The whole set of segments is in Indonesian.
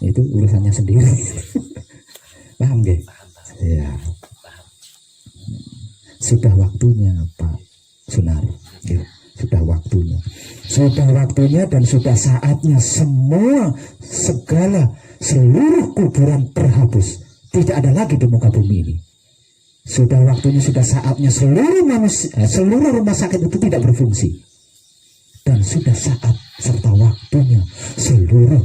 itu urusannya sendiri. Paham gak? Ya. Sudah waktunya Pak Sunar, ya. Sudah waktunya, dan sudah saatnya seluruh kuburan terhapus, tidak ada lagi di muka bumi ini. Sudah waktunya, sudah saatnya seluruh rumah sakit itu tidak berfungsi, dan sudah saat serta waktunya seluruh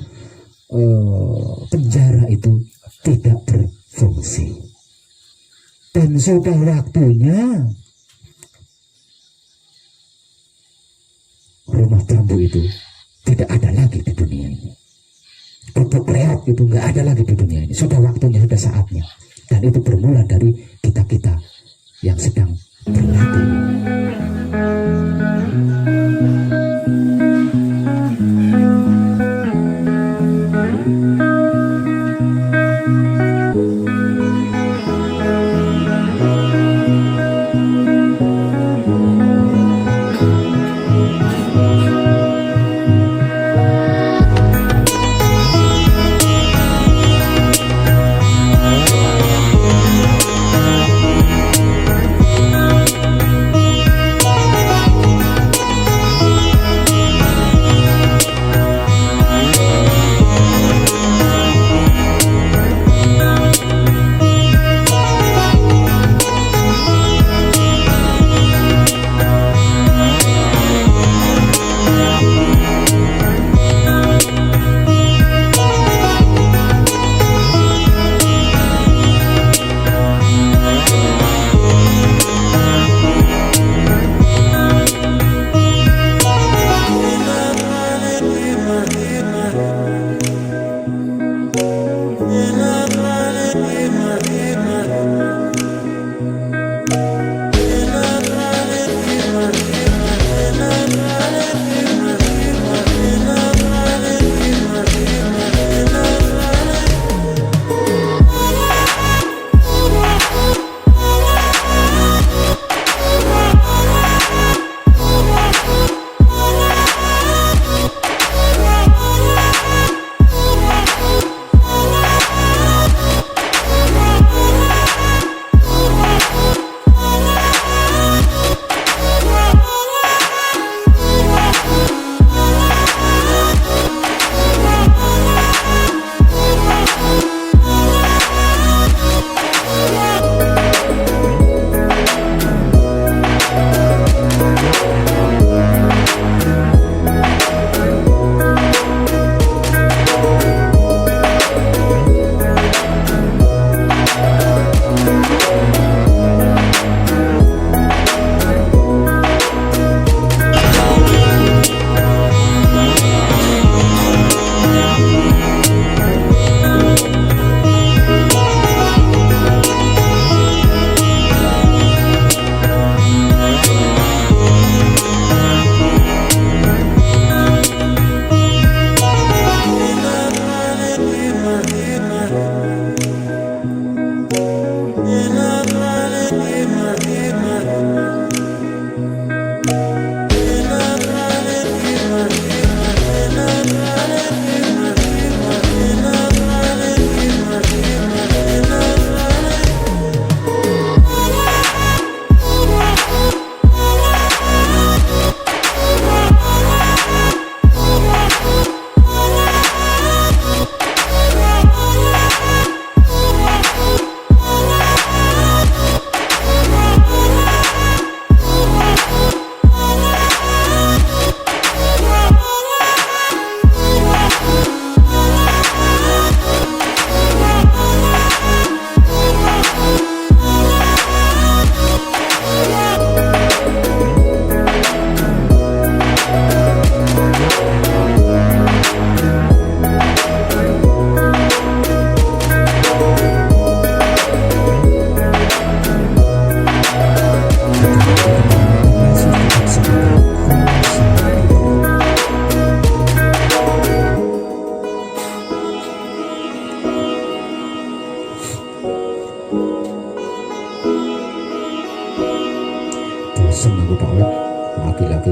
penjara itu tidak berfungsi, dan sudah waktunya rumah bambu itu tidak ada lagi di dunia ini. Gubuk reot itu nggak ada lagi di dunia ini. Sudah waktunya, sudah saatnya. Dan itu bermula dari kita-kita yang sedang berlatih.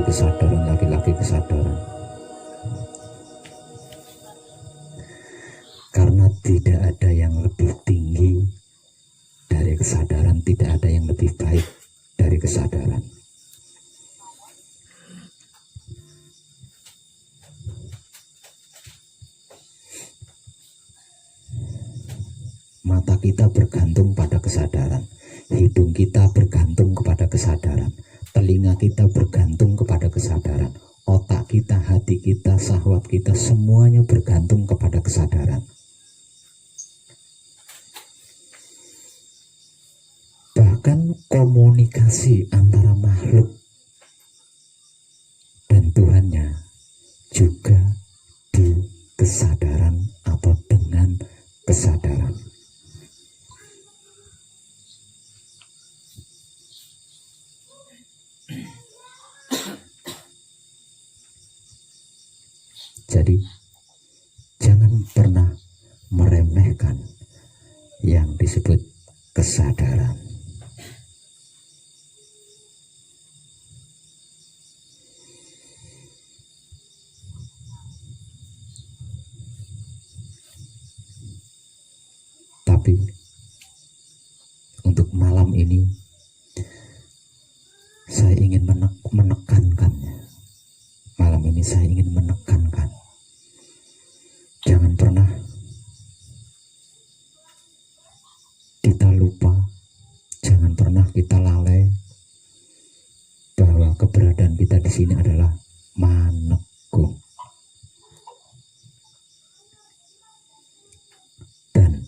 kesadaran, laki-laki kesadaran. Karena tidak ada yang lebih tinggi dari kesadaran, tidak ada yang lebih baik dari kesadaran. Mata kita bergantung pada kesadaran, hidung kita bergantung kepada kesadaran, telinga kita bergantung kepada kesadaran, otak kita, hati kita, syahwat kita, semuanya bergantung kepada kesadaran. Bahkan komunikasi antara makhluk dan Tuhannya juga di kesadaran atau dengan kesadaran. Jadi jangan pernah meremehkan yang disebut kesadaran. Tapi untuk malam ini saya ingin menekankannya. Malam ini saya ingin menekankan, jangan pernah kita lupa, jangan pernah kita lalai bahwa keberadaan kita di sini adalah manekung. Dan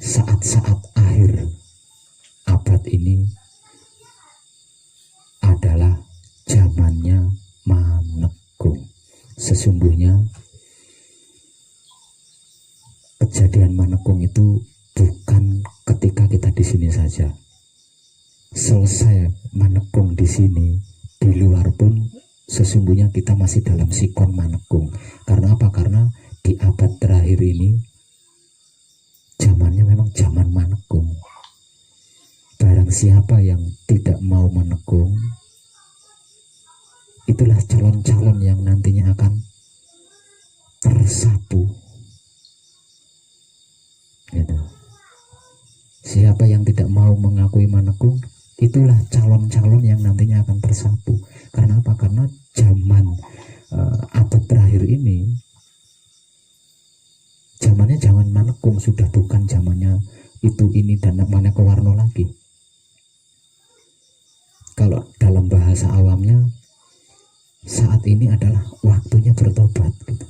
saat-saat akhir abad ini adalah zamannya manekung. Sesungguhnya kejadian manekung itu bukan ketika kita di sini saja. Selesai manekung di sini, di luar pun sesungguhnya kita masih dalam sikon manekung. Karena apa? Karena di abad terakhir ini zamannya memang zaman manekung. Barang siapa yang tidak mau manekung, itulah calon-calon yang nantinya akan tersapu. Gitu. Siapa yang tidak mau mengakui manekung, itulah calon-calon yang nantinya akan tersapu. Karena apa? Karena zaman abad terakhir ini, zamannya zaman manekung, sudah bukan zamannya itu, ini, dan maneka warna lagi. Kalau dalam bahasa awamnya, saat ini adalah waktunya bertobat gitu.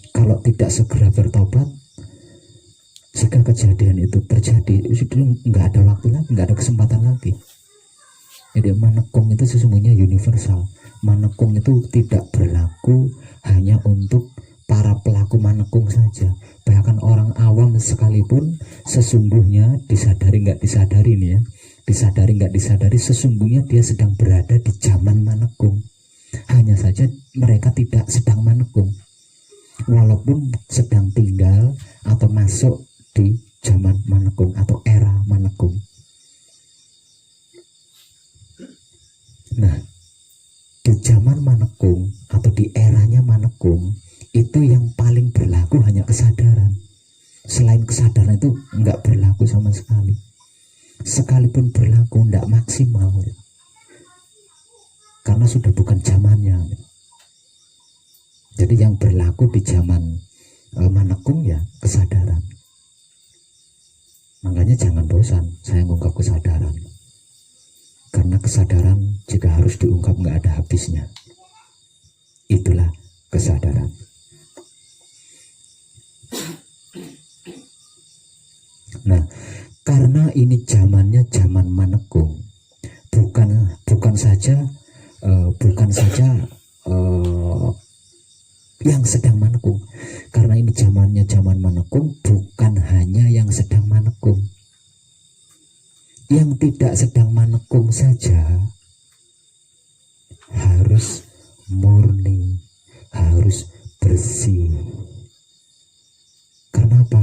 Kalau tidak segera bertobat, jika kejadian itu terjadi, sudah nggak ada waktu lagi, nggak ada kesempatan lagi. Jadi manekung itu sesungguhnya universal. Manekung itu tidak berlaku hanya untuk para pelaku manekung saja. Bahkan orang awam sekalipun sesungguhnya, disadari nggak disadari nih ya, disadari nggak disadari, sesungguhnya dia sedang berada di zaman manekung. Hanya saja mereka tidak sedang manekung, walaupun sedang tinggal atau masuk di zaman manekung atau era manekung. Nah, di zaman manekung atau di eranya manekung itu yang paling berlaku hanya kesadaran. Selain kesadaran itu nggak berlaku sama sekali. Sekalipun berlaku nggak maksimal, karena sudah bukan zamannya. Jadi yang berlaku di zaman manekung ya kesadaran. Makanya jangan bosan saya mengungkap kesadaran, karena kesadaran jika harus diungkap nggak ada habisnya. Itulah kesadaran. Nah, karena ini zamannya zaman manekung, bukan saja yang sedang manekung. Karena ini zamannya zaman manekung, bukan hanya yang sedang manekung. Yang tidak sedang manekung saja harus murni, harus bersih. Kenapa?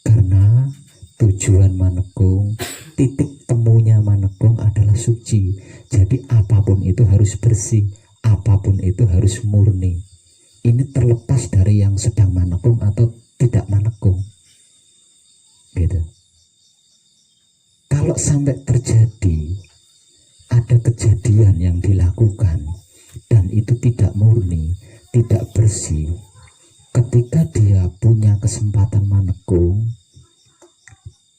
Karena tujuan manekung, titik temunya manekung adalah suci. Jadi apapun itu harus bersih, apapun itu harus murni. Ini terlepas dari yang sedang manekung atau tidak manekung, gitu. Kalau sampai terjadi ada kejadian yang dilakukan dan itu tidak murni, tidak bersih, ketika dia punya kesempatan manekung,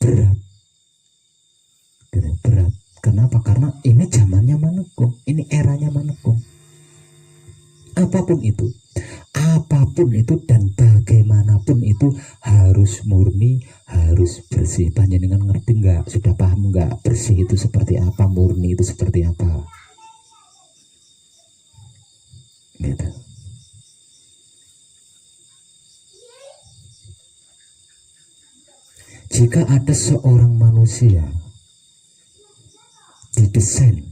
berat. Berat. Kenapa? Karena ini zamannya manekung, ini eranya manekung. Apapun itu dan bagaimanapun itu harus murni, harus bersih. Panjenengan ngerti nggak? Sudah paham nggak? Bersih itu seperti apa? Murni itu seperti apa? Gitu. Jika ada seorang manusia didesain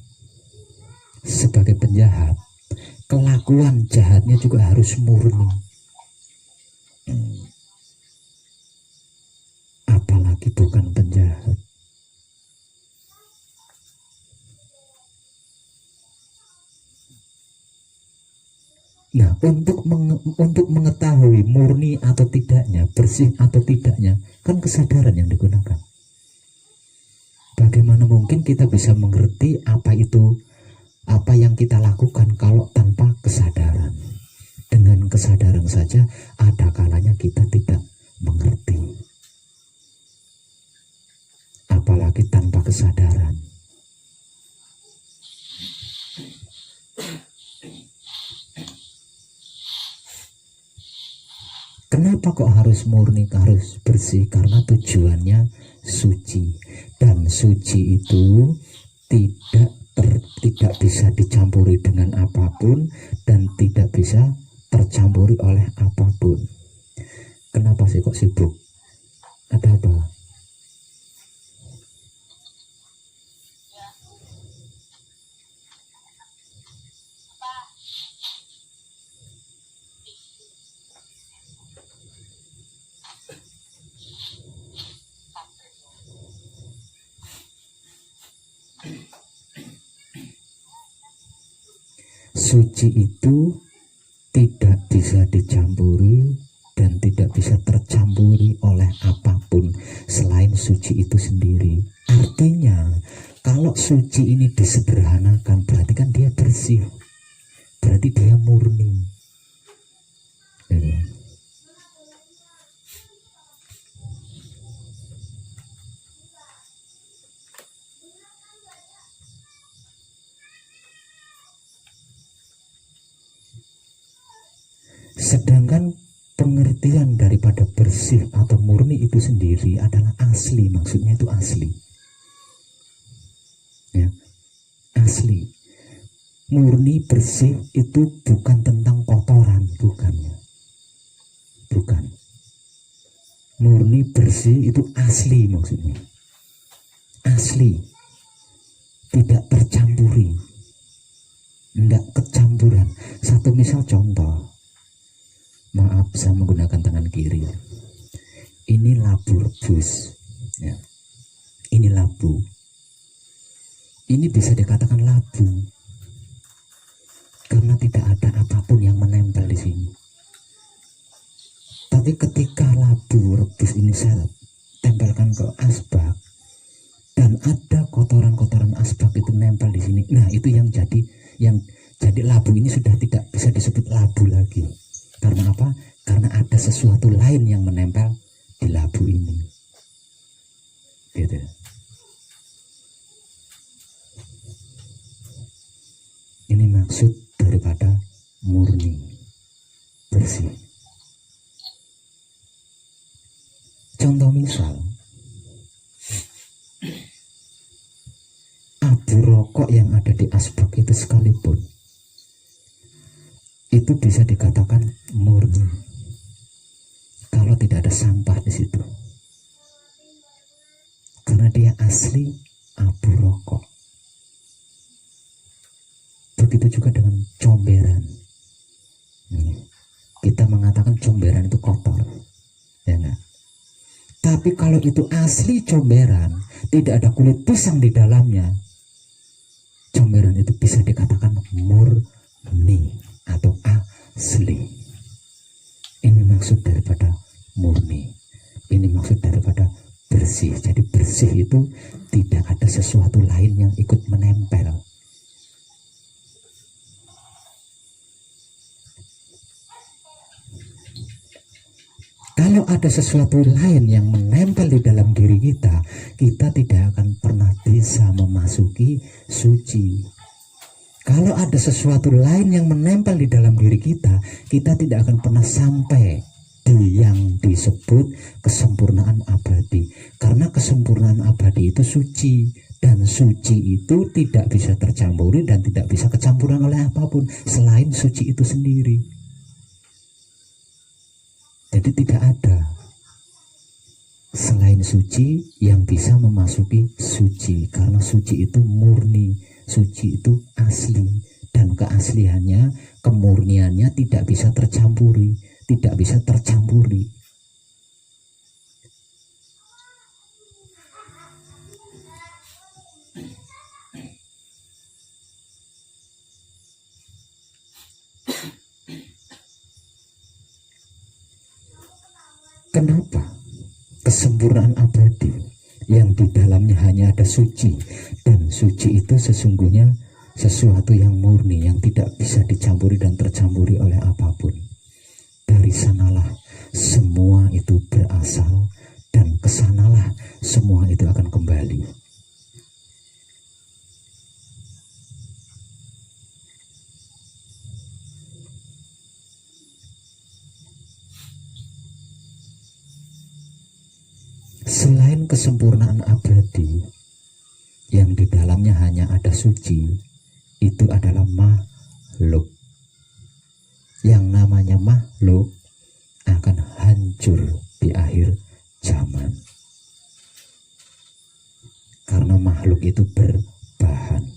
sebagai penjahat, kelakuan jahatnya juga harus murni. Apalagi bukan penjahat. Nah, untuk mengetahui murni atau tidaknya, bersih atau tidaknya, kan kesadaran yang digunakan. Bagaimana mungkin kita bisa mengerti apa yang kita lakukan kalau tanpa kesadaran? Dengan kesadaran saja ada kalanya kita tidak mengerti, apalagi tanpa kesadaran. Kenapa kok harus murni, harus bersih? Karena tujuannya suci, dan suci itu tidak bisa dicampuri dengan apapun dan tidak bisa tercampuri oleh apapun. Kenapa sih kok sibuk? Ada apa? Suci itu tidak bisa dicampuri dan tidak bisa tercampuri oleh apapun selain suci itu sendiri. Artinya kalau suci ini disederhanakan, berarti kan dia bersih, berarti dia murni. Sedangkan pengertian daripada bersih atau murni itu sendiri adalah asli, maksudnya itu asli. Ya, asli. Murni bersih itu bukan tentang kotoran, bukannya. Bukan. Murni bersih itu asli maksudnya. Asli. Tidak tercampuri. Tidak kecampuran. Satu misal contoh. Maaf, saya menggunakan tangan kiri. Ini labu rebus, ya. Ini labu. Ini bisa dikatakan labu karena tidak ada apapun yang menempel di sini. Tapi ketika labu rebus ini saya tempelkan ke asbak dan ada kotoran-kotoran asbak itu nempel di sini, nah itu yang jadi labu ini sudah tidak bisa disebut labu lagi. Karena apa? Karena ada sesuatu lain yang menempel di labu ini. Gitu. Ini maksud daripada murni, bersih. Contoh misal, abu rokok yang ada di asbak itu sekalipun, itu bisa dikatakan murni kalau tidak ada sampah di situ, karena dia asli abu rokok. Begitu juga dengan comberan. Kita mengatakan comberan itu kotor, ya enggak? Tapi kalau itu asli comberan, tidak ada kulit pisang di dalamnya, comberan itu bisa dikatakan murni. murni atau asli. Ini maksud daripada murni. Ini maksud daripada bersih. Jadi bersih itu tidak ada sesuatu lain yang ikut menempel. Kalau ada sesuatu lain yang menempel di dalam diri kita, kita tidak akan pernah bisa memasuki suci. Kalau ada sesuatu lain yang menempel di dalam diri kita, kita tidak akan pernah sampai di yang disebut kesempurnaan abadi. Karena kesempurnaan abadi itu suci, dan suci itu tidak bisa tercampuri dan tidak bisa kecampuran oleh apapun selain suci itu sendiri. Jadi tidak ada selain suci yang bisa memasuki suci, karena suci itu murni, suci itu asli, dan keasliannya, kemurniannya tidak bisa tercampuri, tidak bisa tercampuri. Kenapa? Kesempurnaan abadi yang di dalamnya hanya ada suci, dan suci itu sesungguhnya sesuatu yang murni, yang tidak bisa dicampuri dan tercampuri oleh apapun. Dari sanalah semua itu berasal, dan kesanalah semua itu akan kembali. Selain kesempurnaan abadi yang di dalamnya hanya ada suci, itu adalah makhluk. Yang namanya makhluk akan hancur di akhir zaman, karena makhluk itu berbahan.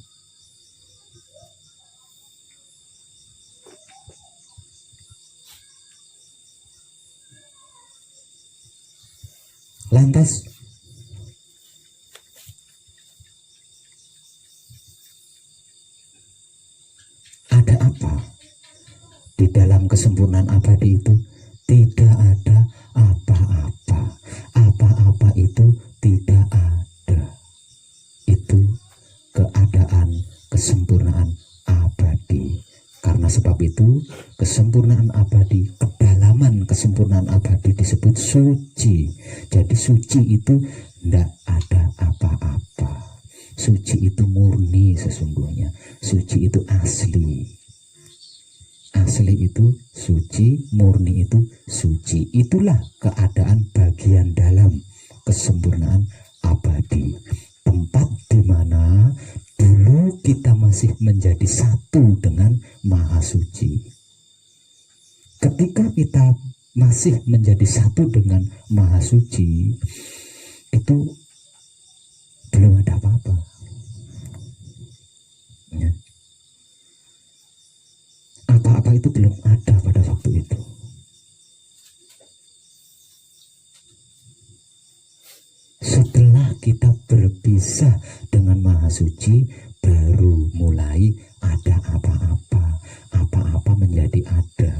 Lantas ada apa di dalam kesempurnaan abadi itu? Tidak ada apa-apa. Apa-apa itu tidak ada. Itu keadaan kesempurnaan abadi. Karena sebab itu kesempurnaan abadi, kedalaman kesempurnaan abadi disebut suci. Jadi suci itu tidak ada apa-apa. Suci itu murni sesungguhnya. Suci itu asli. Asli itu suci, murni itu suci. Itulah keadaan bagian dalam kesempurnaan abadi. Tempat di mana dulu kita masih menjadi satu dengan Maha Suci. Ketika kita masih menjadi satu dengan Maha Suci, itu belum ada apa-apa. Ya. Apa-apa itu belum ada pada waktu itu. Setelah kita berpisah dengan Maha Suci, baru mulai ada apa-apa. Apa-apa menjadi ada.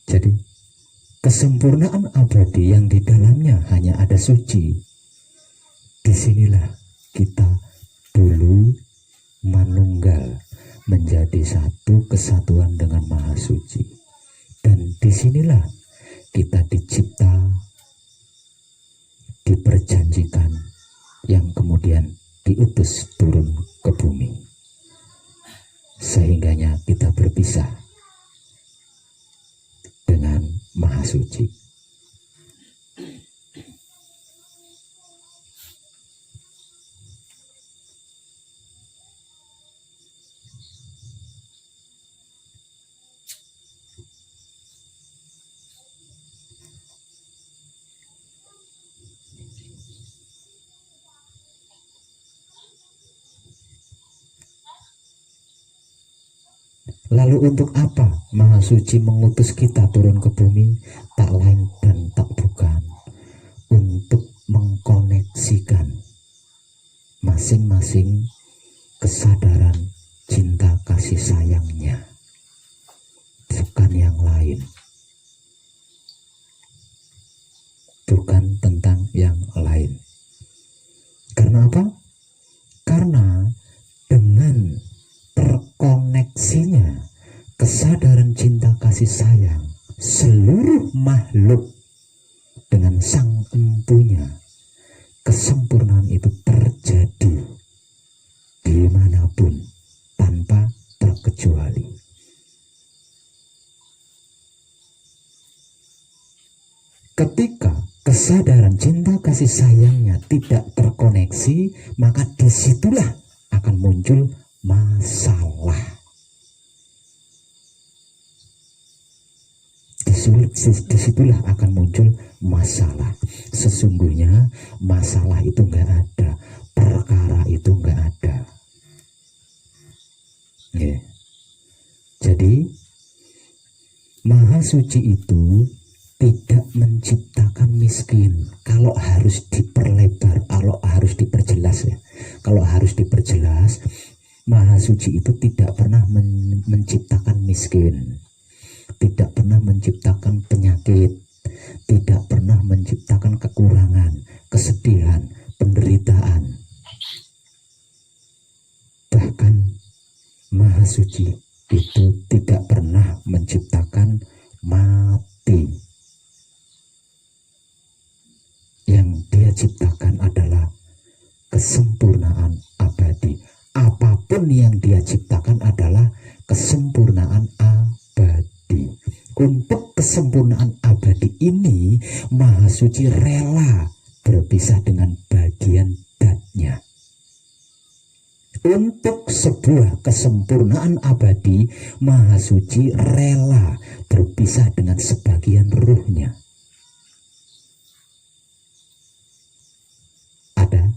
Jadi kesempurnaan abadi yang di dalamnya hanya ada suci. Disinilah kita dulu manunggal, menjadi satu kesatuan dengan Maha Suci. Dan disinilah kita dicipta, diperjanjikan, yang kemudian diutus turun ke bumi. Sehingganya kita berpisah dengan Maha Suci. Lalu untuk apa Maha Suci mengutus kita turun ke bumi? Tak lain dan tak bukan untuk mengkonek mengekspresikan masing-masing kesadaran cinta kasih sayangnya, bukan yang lain, bukan tentang yang lain. Karena apa? Karena dengan terkoneksinya kesadaran cinta kasih sayang seluruh makhluk dengan sang empunya, kesempurnaan itu terjadi dimanapun tanpa terkecuali. Ketika kesadaran cinta kasih sayangnya tidak terkoneksi, maka disitulah akan muncul masalah. Disitulah akan muncul masalah. Sesungguhnya masalah itu nggak ada, perkara itu nggak ada. Yeah. Jadi Maha Suci itu tidak menciptakan miskin. Kalau harus diperlebar, kalau harus diperjelas ya, kalau harus diperjelas, Maha Suci itu tidak pernah menciptakan miskin, tidak pernah menciptakan penyakit, tidak pernah menciptakan kekurangan, kesedihan, penderitaan. Bahkan Maha Suci itu tidak pernah menciptakan mati. Yang dia ciptakan adalah kesempurnaan abadi. Apapun yang dia ciptakan adalah kesempurnaan abadi. Untuk kesempurnaan abadi ini, Maha Suci rela berpisah dengan bagian datnya. Untuk sebuah kesempurnaan abadi, Maha Suci rela berpisah dengan sebagian ruhnya. Ada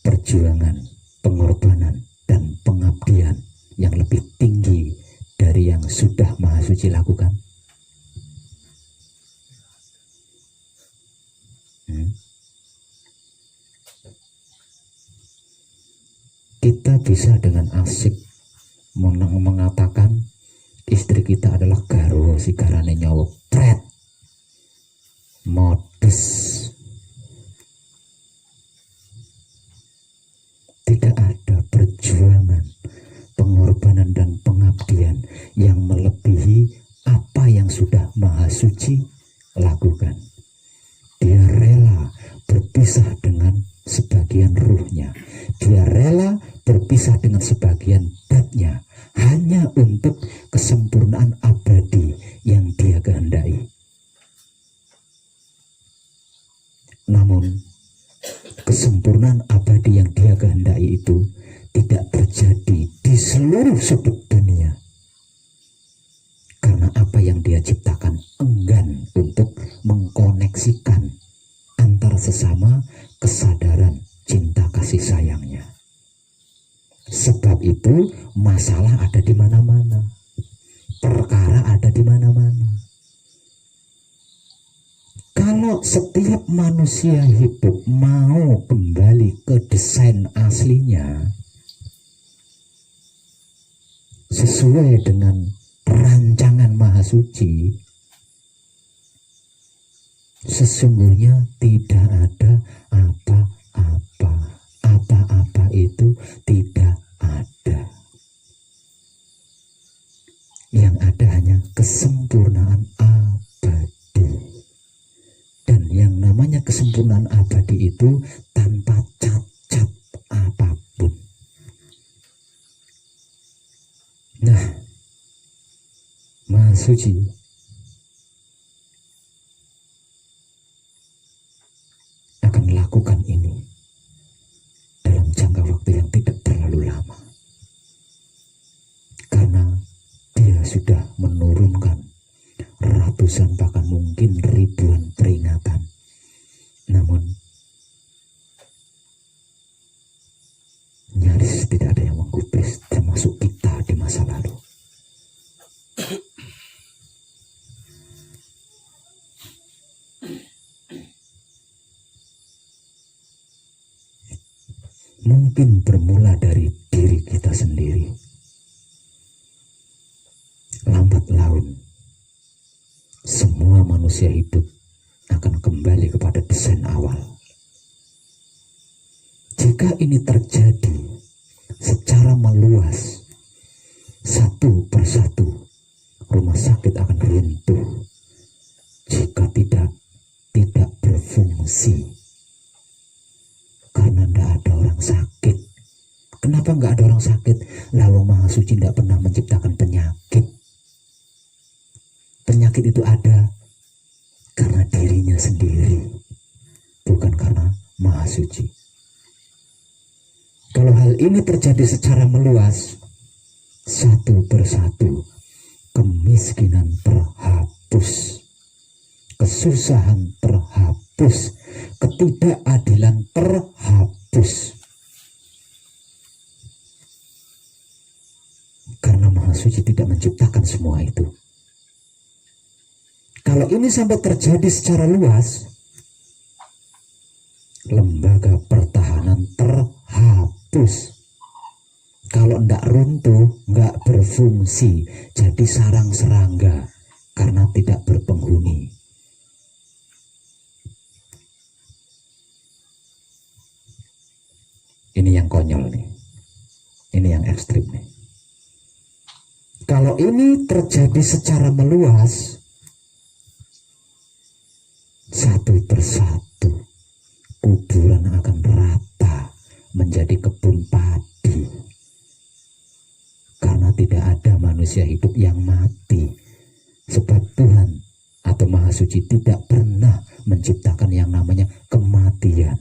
perjuangan, pengorbanan, dan pengabdian yang lebih tinggi dari yang sudah Maha Suci lakukan. Kita bisa dengan asik mengatakan istri kita adalah garwa si garane nyawa pret, modus. Tidak ada perjuangan, pengorbanan, dan pengabdian yang melebihi apa yang sudah Maha Suci lakukan. Dia rela berpisah dengan sebagian ruhnya. Dia rela berpisah dengan sebagian datnya hanya untuk kesempurnaan abadi yang dia kehendaki. Namun kesempurnaan abadi yang dia kehendaki itu tidak terjadi di seluruh sudut dunia. Karena apa yang dia ciptakan enggan untuk mengkoneksikan antar sesama kesadaran cinta kasih sayangnya. Sebab itu masalah ada di mana-mana, perkara ada di mana-mana. Kalau setiap manusia hidup mau kembali ke desain aslinya, sesuai dengan rancangan Maha Suci, sesungguhnya tidak ada apa-apa. Apa-apa itu tidak ada. Yang ada hanya kesempurnaan abadi. Dan yang namanya kesempurnaan abadi itu tanpa cacat apapun. Nah, Maha Suci akan lakukan ini dalam jangka waktu yang tidak terlalu lama. Karena dia sudah menurunkan ratusan bahkan mungkin ribuan peringatan. Namun nyaris tidak ada yang menggubris, termasuk kita di masa lalu. mungkin bermula dari diri kita sendiri. Lambat laun, semua manusia hidup akan kembali kepada desain awal. Jika ini terjadi secara meluas, satu persatu rumah sakit akan runtuh jika tidak berfungsi. Karena tidak ada orang sakit. Kenapa nggak ada orang sakit? Lalu Maha Suci tidak pernah menciptakan penyakit. Penyakit itu ada karena dirinya sendiri, bukan karena Maha Suci. Kalau hal ini terjadi secara meluas, satu persatu kemiskinan terhapus, kesusahan terhapus, ketidakadilan terhapus. Karena Maha Suci tidak menciptakan semua itu. Kalau ini sampai terjadi secara luas, lembaga pertahanan terhapus. Kalau tidak runtuh, nggak berfungsi, jadi sarang serangga karena tidak berpenghuni. Ini yang konyol nih, ini yang ekstrim nih. Kalau ini terjadi secara meluas, satu persatu kuburan akan rata menjadi kebun padi. Karena tidak ada manusia hidup yang mati. Sebab Tuhan atau Maha Suci tidak pernah menciptakan yang namanya kematian.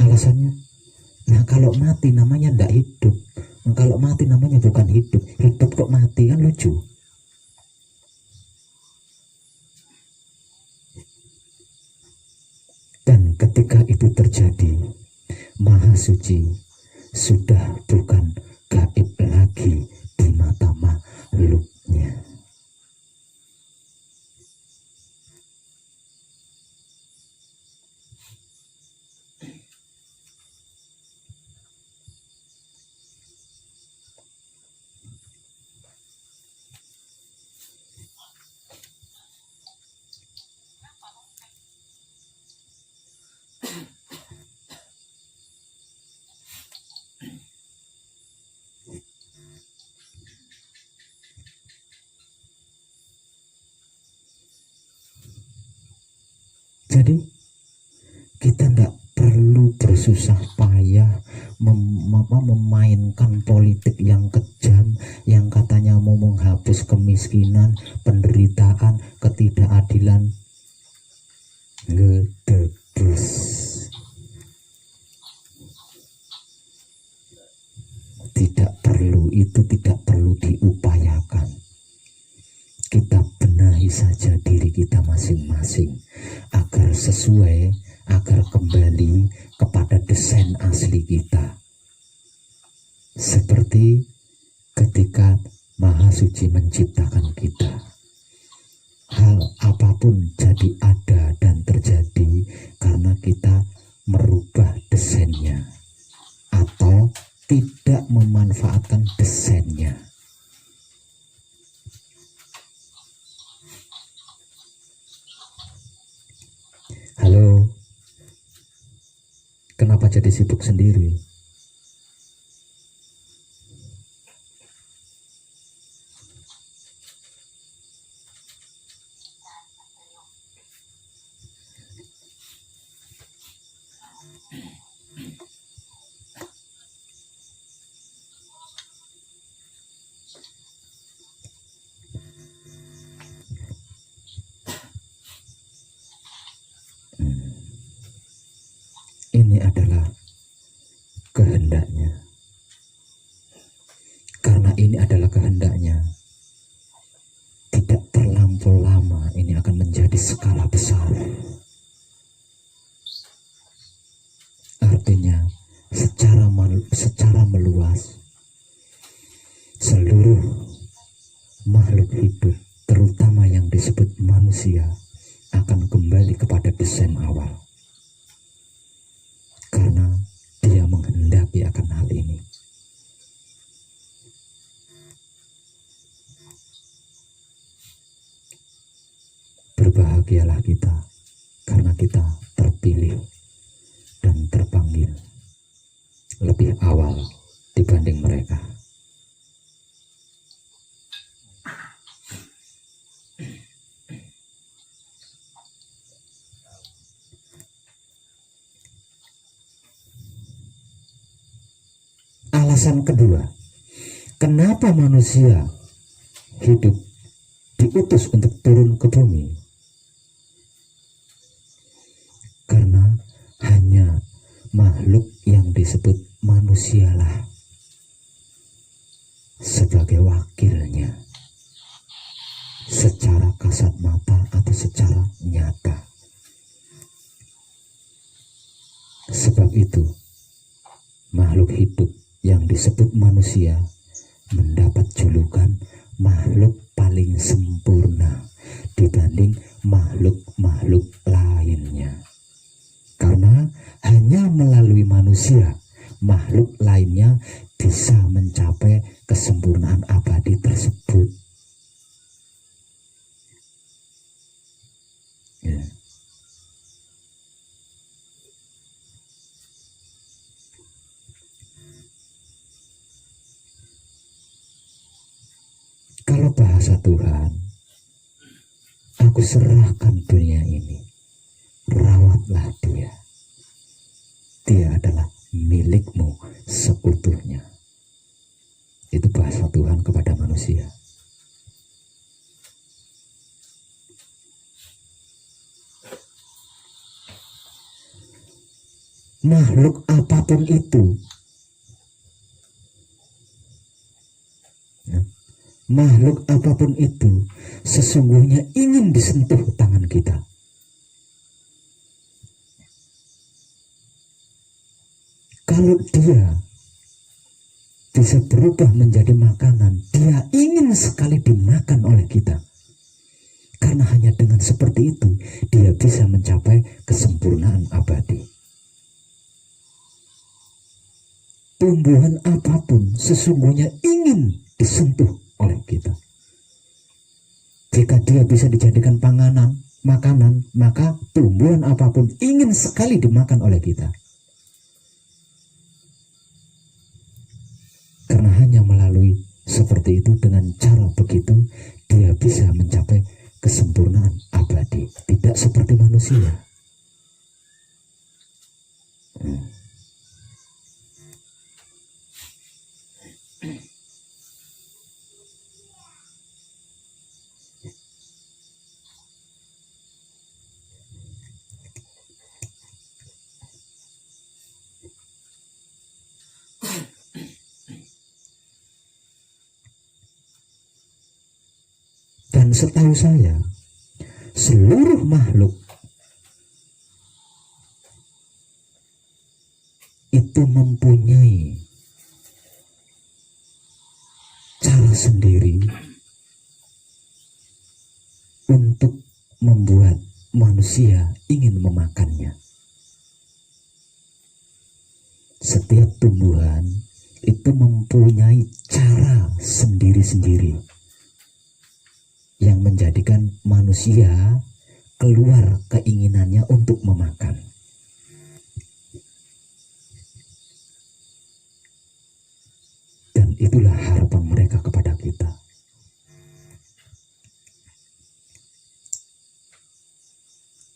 Alasannya, nah kalau mati namanya tidak hidup. Nah, kalau mati namanya bukan hidup. Hidup kok mati, kan lucu. Dan ketika itu terjadi, Maha Suci sudah bukan gaib lagi di mata makhluknya. Jadi kita tidak perlu bersusah payah memainkan politik yang kejam, yang katanya mau menghapus kemiskinan, penderitaan, ketidakadilan. Ngedebus. Tidak perlu, itu tidak perlu diupayakan. Kita benahi saja diri kita masing-masing agar sesuai, agar kembali kepada desain asli kita. Seperti ketika Maha Suci menciptakan kita. Hal apapun jadi ada dan terjadi karena kita merubah desainnya atau tidak memanfaatkan desainnya. Halo, kenapa jadi sibuk sendiri? Ini adalah kehendaknya. Karena ini adalah kehendaknya, tidak terlampau lama ini akan menjadi skala besar. Artinya secara meluas seluruh hidup, terutama yang disebut manusia, akan kembali kepada desain awal. Karena dia menghendaki akan hal ini. Berbahagialah kita karena kita terpilih dan terpanggil lebih awal dibanding mereka. Alasan kedua, kenapa manusia hidup diutus untuk turun ke bumi? Karena hanya makhluk yang disebut manusialah sebagai wakilnya secara kasat mata atau secara nyata. Sebab itu makhluk hidup yang disebut manusia mendapat julukan makhluk paling sempurna dibanding makhluk-makhluk lainnya. Karena hanya melalui manusia, makhluk lainnya bisa mencapai kesempurnaan abadi tersebut. Ya. Kalau bahasa Tuhan, aku serahkan dunia ini, rawatlah dia. Dia adalah milikmu seutuhnya. Itu bahasa Tuhan kepada manusia. Makhluk apapun itu, makhluk apapun itu sesungguhnya ingin disentuh tangan kita. Kalau dia bisa berubah menjadi makanan, dia ingin sekali dimakan oleh kita. Karena hanya dengan seperti itu, dia bisa mencapai kesempurnaan abadi. Tumbuhan apapun sesungguhnya ingin disentuh oleh kita. Jika dia bisa dijadikan makanan, maka tumbuhan apapun ingin sekali dimakan oleh kita. Karena hanya melalui seperti itu, dengan cara begitu, dia bisa mencapai kesempurnaan abadi. Tidak seperti manusia. Dan setahu saya, seluruh makhluk itu mempunyai cara sendiri untuk membuat manusia ingin memakannya. Setiap tumbuhan itu mempunyai cara sendiri-sendiri yang menjadikan manusia keluar keinginannya untuk memakan. Dan itulah harapan mereka kepada kita.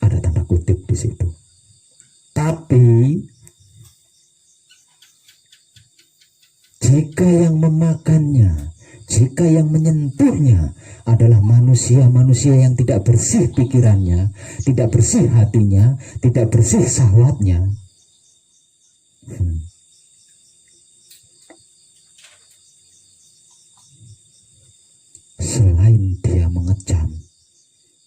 Ada tanda kutip di situ. Tapi jika yang memakannya, jika yang menyentuhnya adalah manusia-manusia yang tidak bersih pikirannya, tidak bersih hatinya, tidak bersih syahwatnya, selain dia mengecam,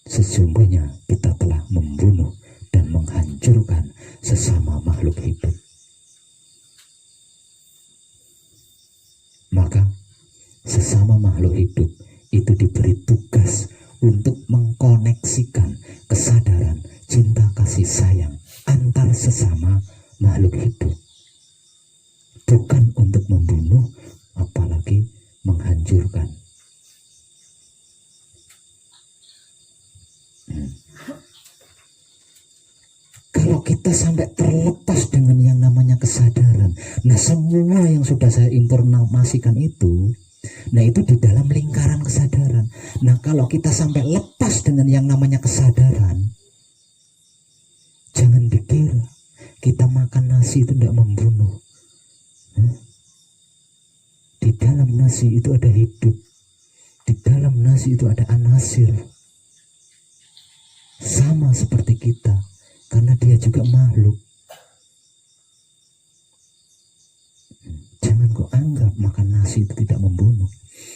sesungguhnya kita telah membunuh dan menghancurkan sesama makhluk hidup. Maka sesama makhluk hidup itu diberi tugas untuk mengkoneksikan kesadaran cinta kasih sayang antar sesama makhluk hidup, bukan untuk membunuh apalagi menghancurkan. Kalau kita sampai terlepas dengan yang namanya kesadaran, nah semua yang sudah saya informasikan itu, nah itu di dalam lingkaran kesadaran. Nah kalau kita sampai lepas dengan yang namanya kesadaran, jangan dikira kita makan nasi itu tidak membunuh. Di dalam nasi itu ada hidup, di dalam nasi itu ada anasir, sama seperti kita, karena dia juga makhluk. Jangan kau anggap makan nasi itu tidak membunuh.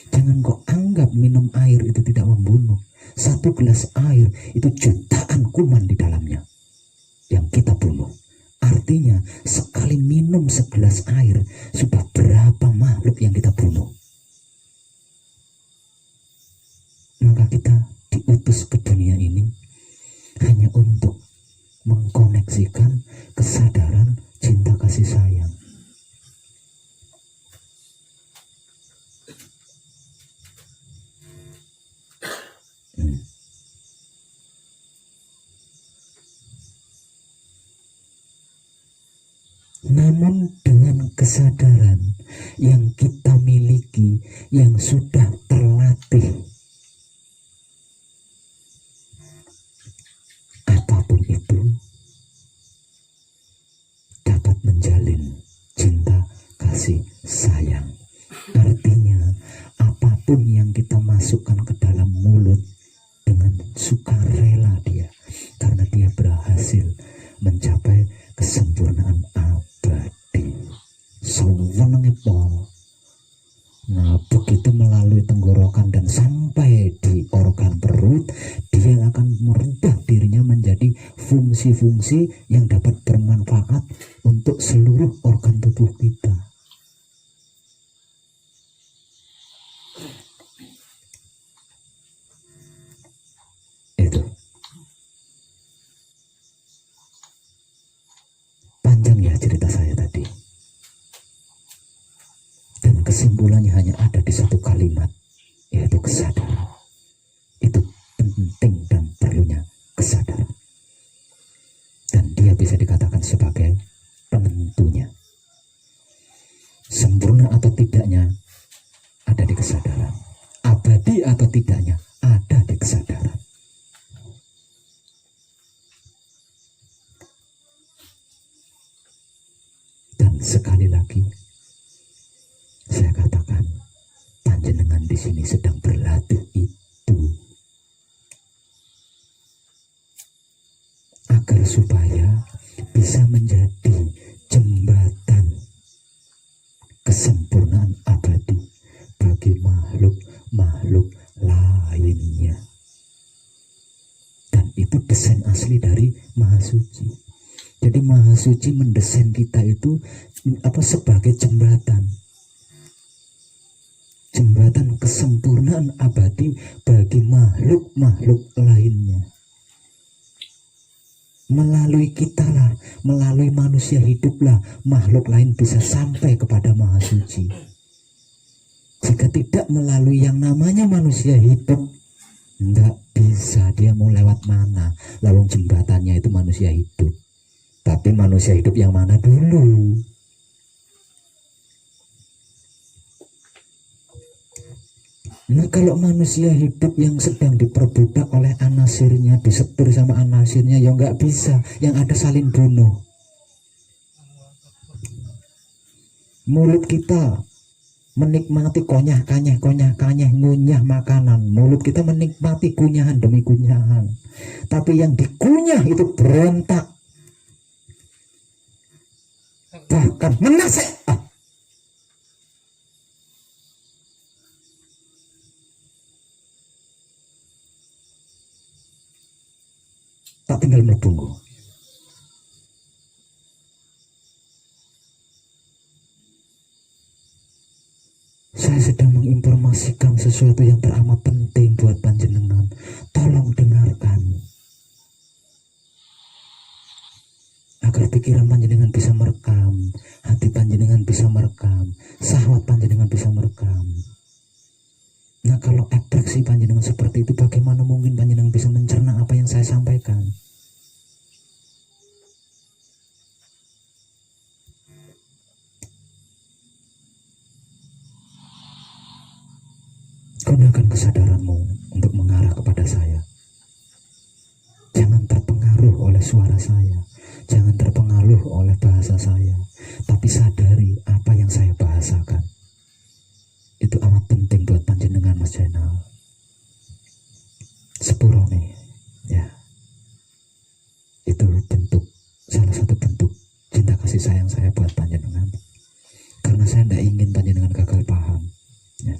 Jangan kau anggap minum air itu tidak membunuh. Satu gelas air itu jutaan kuman di dalamnya yang kita bunuh. Artinya sekali minum segelas air sudah berapa makhluk yang kita bunuh. Maka kita diutus ke dunia ini hanya untuk mengkoneksikan kesadaran cinta kasih sayang. Namun dengan kesadaran yang kita miliki, yang sudah terlatih, apapun itu dapat menjalin cinta kasih sayang. Artinya apapun yang kita masukkan ke dalam mulut dengan sukarela dia, karena dia berhasil mencapai kesempurnaan abadi. Sewenangnya pol. Nah begitu melalui tenggorokan dan sampai di organ perut, dia akan merubah dirinya menjadi fungsi-fungsi yang dapat bermanfaat untuk seluruh organ tubuh kita. Itu panjang ya cerita saya tadi, dan kesimpulannya hanya ada di satu kalimat, yaitu kesadaran. Itu penting dan perlunya kesadaran, dan dia bisa dikatakan sebagai penentunya. Sempurna atau tidaknya ada di kesadaran, abadi atau tidaknya ada di kesadaran. Dan sekali lagi saya katakan, panjenengan di sini sedang berlatih itu agar supaya bisa menjadi jembatan kesempurnaan abadi bagi makhluk-makhluk lainnya. Dan itu desain asli dari Maha Suci. Jadi Maha Suci mendesain kita itu sebagai jembatan kesempurnaan abadi bagi makhluk-makhluk lainnya. Melalui kita lah, melalui manusia hiduplah makhluk lain bisa sampai kepada Maha Suci. Jika tidak melalui yang namanya manusia hidup, tidak bisa. Dia mau lewat mana? Lawang jembatannya itu manusia hidup. Tapi manusia hidup yang mana dulu? Nah kalau manusia hidup yang sedang diperbudak oleh anasirnya, disetir sama anasirnya, ya nggak bisa. Yang ada saling bunuh. Mulut kita menikmati konyah-kanyeh, ngunyah makanan. Mulut kita menikmati kunyahan demi kunyahan. Tapi yang dikunyah itu berontak, bahkan menasek. Tak tinggal melebungku. Saya sedang menginformasikan sesuatu sesuatu yang teramat penting buat panjenengan. Tolong dengarkan. Agar pikiran panjenengan bisa merekam, hati panjenengan bisa merekam, syahwat panjenengan bisa merekam. Nah, kalau atraksi panjenengan seperti itu, bagaimana mungkin panjenengan bisa mencerna apa yang saya sampaikan? Gunakan kesadaranmu untuk mengarah kepada saya. Jangan terpengaruh oleh suara saya, jangan terpengaruh oleh bahasa saya, tapi sadari apa yang saya bahasakan. Itu amat penting buat panjenengan, Mas Jainal. Sepuro nih, ya. Itu salah satu bentuk cinta kasih sayang saya buat panjenengan. Karena saya tidak ingin panjenengan gagal paham, ya.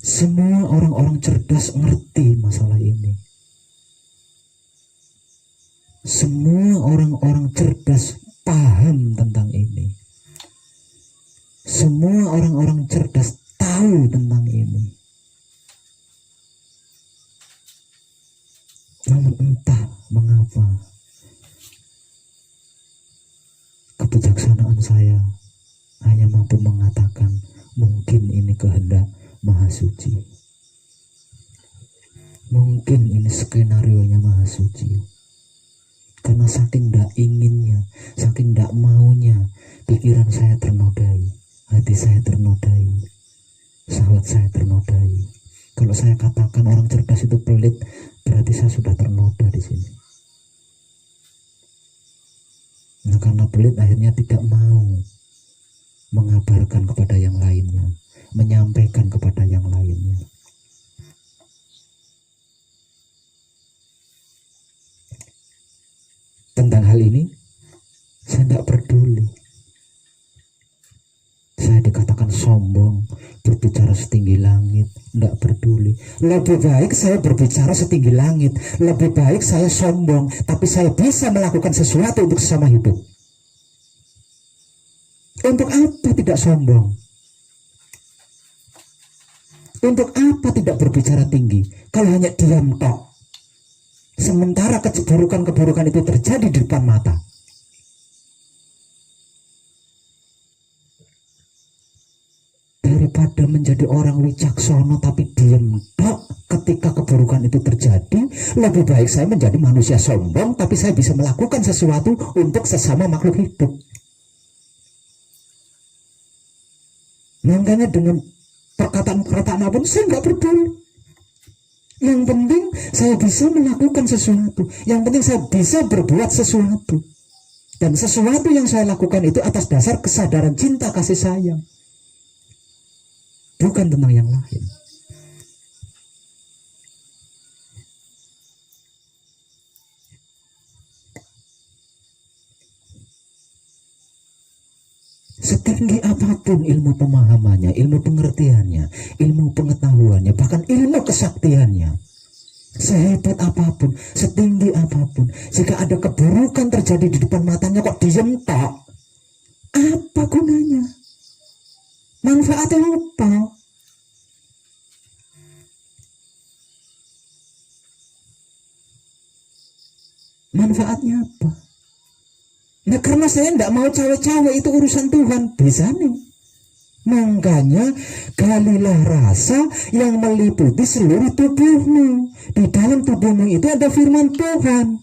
Semua orang-orang cerdas ngerti masalah ini. Semua orang-orang cerdas paham tentang ini. Semua orang-orang cerdas tahu tentang ini. Namun entah mengapa kebijaksanaan saya hanya mampu mengatakan mungkin ini kehendak Maha Suci. Mungkin ini skenario-nya Maha Suci. Karena saking tidak inginnya, saking tidak maunya, pikiran saya ternodai, hati saya ternodai, syahwat saya ternodai. Kalau saya katakan orang cerdas itu pelit, berarti saya sudah ternoda di sini. Nah, karena pelit akhirnya tidak mau mengabarkan kepada yang lainnya, menyampaikan kepada yang lainnya. Tentang hal ini saya tidak peduli. Saya dikatakan sombong, berbicara setinggi langit, tidak peduli. Lebih baik saya berbicara setinggi langit, lebih baik saya sombong, tapi saya bisa melakukan sesuatu untuk sesama hidup. Untuk apa tidak sombong? Untuk apa tidak berbicara tinggi kalau hanya diam tok? Sementara keburukan-keburukan itu terjadi di depan mata. Daripada menjadi orang wicaksono tapi diam tok ketika keburukan itu terjadi, lebih baik saya menjadi manusia sombong tapi saya bisa melakukan sesuatu untuk sesama makhluk hidup. Makanya dengan perkataan-perkataan apapun saya nggak peduli. Yang penting saya bisa melakukan sesuatu. Yang penting saya bisa berbuat sesuatu. Dan sesuatu yang saya lakukan itu atas dasar kesadaran cinta kasih sayang. Bukan tentang yang lain. Setinggi apapun ilmu pemahamannya, ilmu pengertiannya, ilmu pengetahuannya, bahkan ilmu kesaktiannya, sehebat apapun, setinggi apapun, jika ada keburukan terjadi di depan matanya kok diem tok, apa gunanya? Manfaatnya apa? Manfaatnya apa? Nah, karena saya tidak mau cawe-cawe, itu urusan Tuhan, bisa nih. Makanya galilah rasa yang meliputi seluruh tubuhmu. Di dalam tubuhmu itu ada firman Tuhan.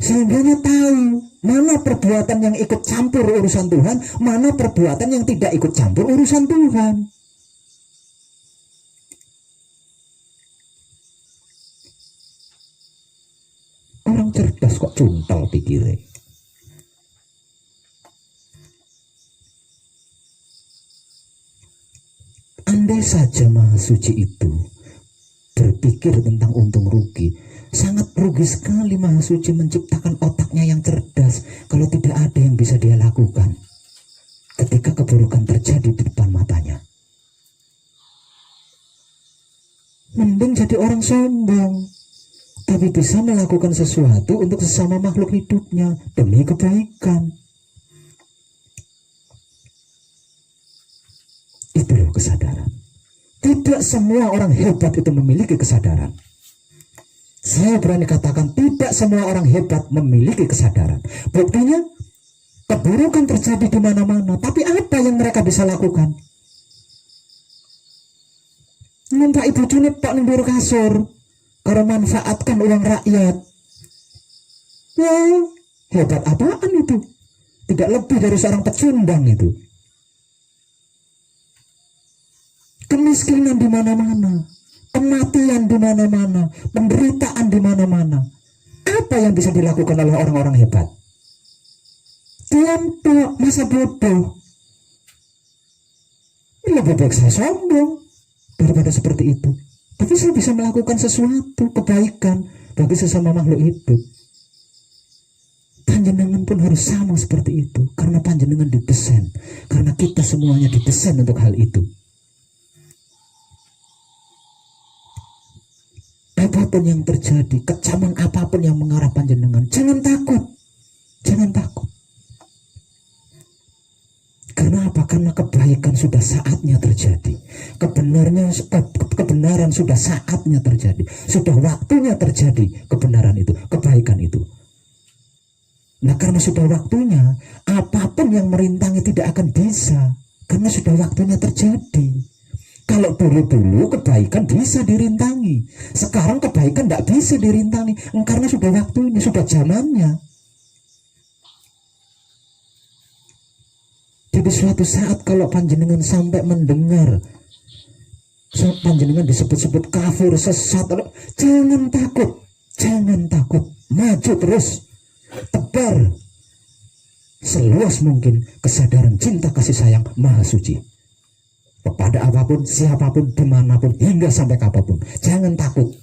Sehingga tahu mana perbuatan yang ikut campur urusan Tuhan, mana perbuatan yang tidak ikut campur urusan Tuhan. Orang cerdas kok cuntal pikirnya. Andai saja Maha Suci itu berpikir tentang untung rugi, sangat rugi sekali Maha Suci menciptakan otaknya yang cerdas kalau tidak ada yang bisa dia lakukan ketika keburukan terjadi di depan matanya. Mending jadi orang sombong, tapi bisa melakukan sesuatu untuk sesama makhluk hidupnya demi kebaikan. Itu loh kesadaran. Tidak semua orang hebat itu memiliki kesadaran. Saya berani katakan tidak semua orang hebat memiliki kesadaran. Buktinya keburukan terjadi di mana-mana, tapi apa yang mereka bisa lakukan? Numpak ibu cunit pak nembur kasur, karena manfaatkan uang rakyat. Ya, hebat apaan itu? Tidak lebih dari seorang pecundang itu. Kemiskinan di mana-mana, kematian di mana-mana, penderitaan di mana-mana. Apa yang bisa dilakukan oleh orang-orang hebat? Tiap masa bodoh. Lebih baik saya sombong daripada seperti itu. Tapi saya bisa melakukan sesuatu kebaikan bagi sesama makhluk hidup. Panjenengan pun harus sama seperti itu, karena panjenengan didesain, karena kita semuanya didesain untuk hal itu. Apapun yang terjadi, kecaman apapun yang mengarah panjenengan, jangan takut, jangan takut. Karena apa? Karena kebaikan sudah saatnya terjadi. Kebenaran sudah saatnya terjadi. Sudah waktunya terjadi kebenaran itu, kebaikan itu. Nah, karena sudah waktunya, apapun yang merintangi tidak akan bisa, karena sudah waktunya terjadi. Kalau dulu-dulu kebaikan bisa dirintangi, sekarang kebaikan tidak bisa dirintangi, karena sudah waktunya, sudah zamannya. Jadi suatu saat kalau panjenengan sampai mendengar panjenengan disebut-sebut kafir, sesat, jangan takut, jangan takut, maju terus, tebar seluas mungkin kesadaran cinta kasih sayang Maha Suci kepada apapun, siapapun, dimanapun, hingga sampai kapanpun. Jangan takut,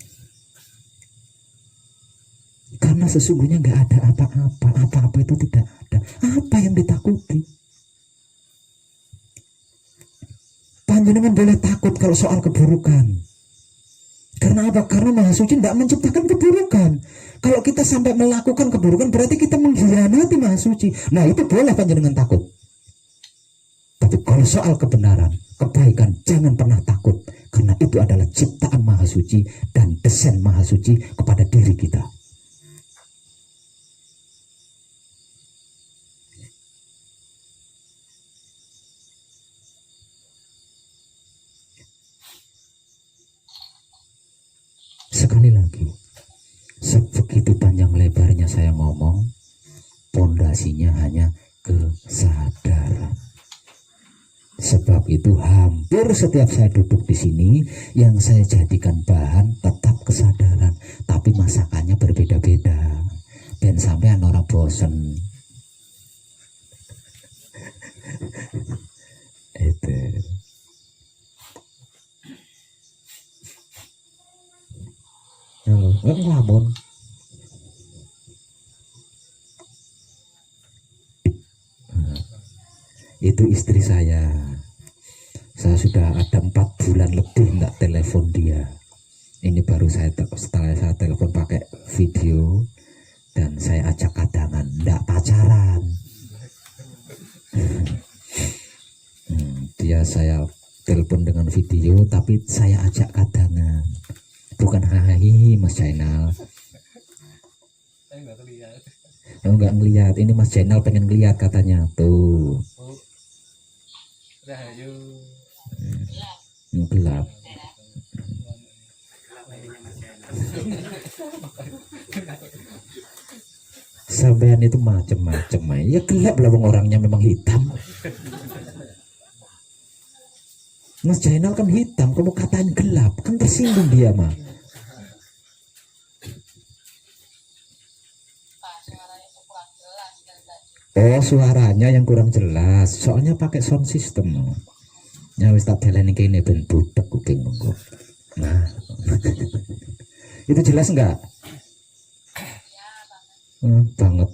karena sesungguhnya nggak ada apa-apa. Apa-apa itu tidak ada. Apa yang ditakuti? Panjenengan boleh takut kalau soal keburukan. Karena apa? Karena Maha Suci tidak menciptakan keburukan. Kalau kita sampai melakukan keburukan, berarti kita mengkhianati Maha Suci. Nah, itu boleh panjenengan takut. Tapi kalau soal kebenaran, kebaikan, jangan pernah takut, karena itu adalah ciptaan Maha Suci dan desain Maha Suci kepada diri kita. Sekali lagi, sebegitu panjang lebarnya saya ngomong, pondasinya hanya kesadaran. Sebab itu hampir setiap saya duduk di sini, yang saya jadikan bahan tetap kesadaran, tapi masakannya berbeda-beda. Dan sampean orang bosen. Itu. Ngelamun. Itu istri saya sudah ada 4 bulan lebih nggak telepon dia. Ini baru setelah saya telepon pakai video, dan saya ajak kadangan, nggak pacaran. Dia saya telepon dengan video, tapi saya ajak kadangan, bukan hahihi Mas Jainal. Nggak ngelihat, ini Mas Jainal pengen ngelihat katanya tuh. Gelap. Sampean itu macem-macem ya, gelap lah, orangnya memang hitam. Mas Jainal kan hitam, kamu katain gelap, kan tersinggung dia mah. Oh, suaranya yang kurang jelas, soalnya pakai sound system. Ya wis tak baleni kene ben budek kuping monggo. Nah. Itu jelas enggak? Banget.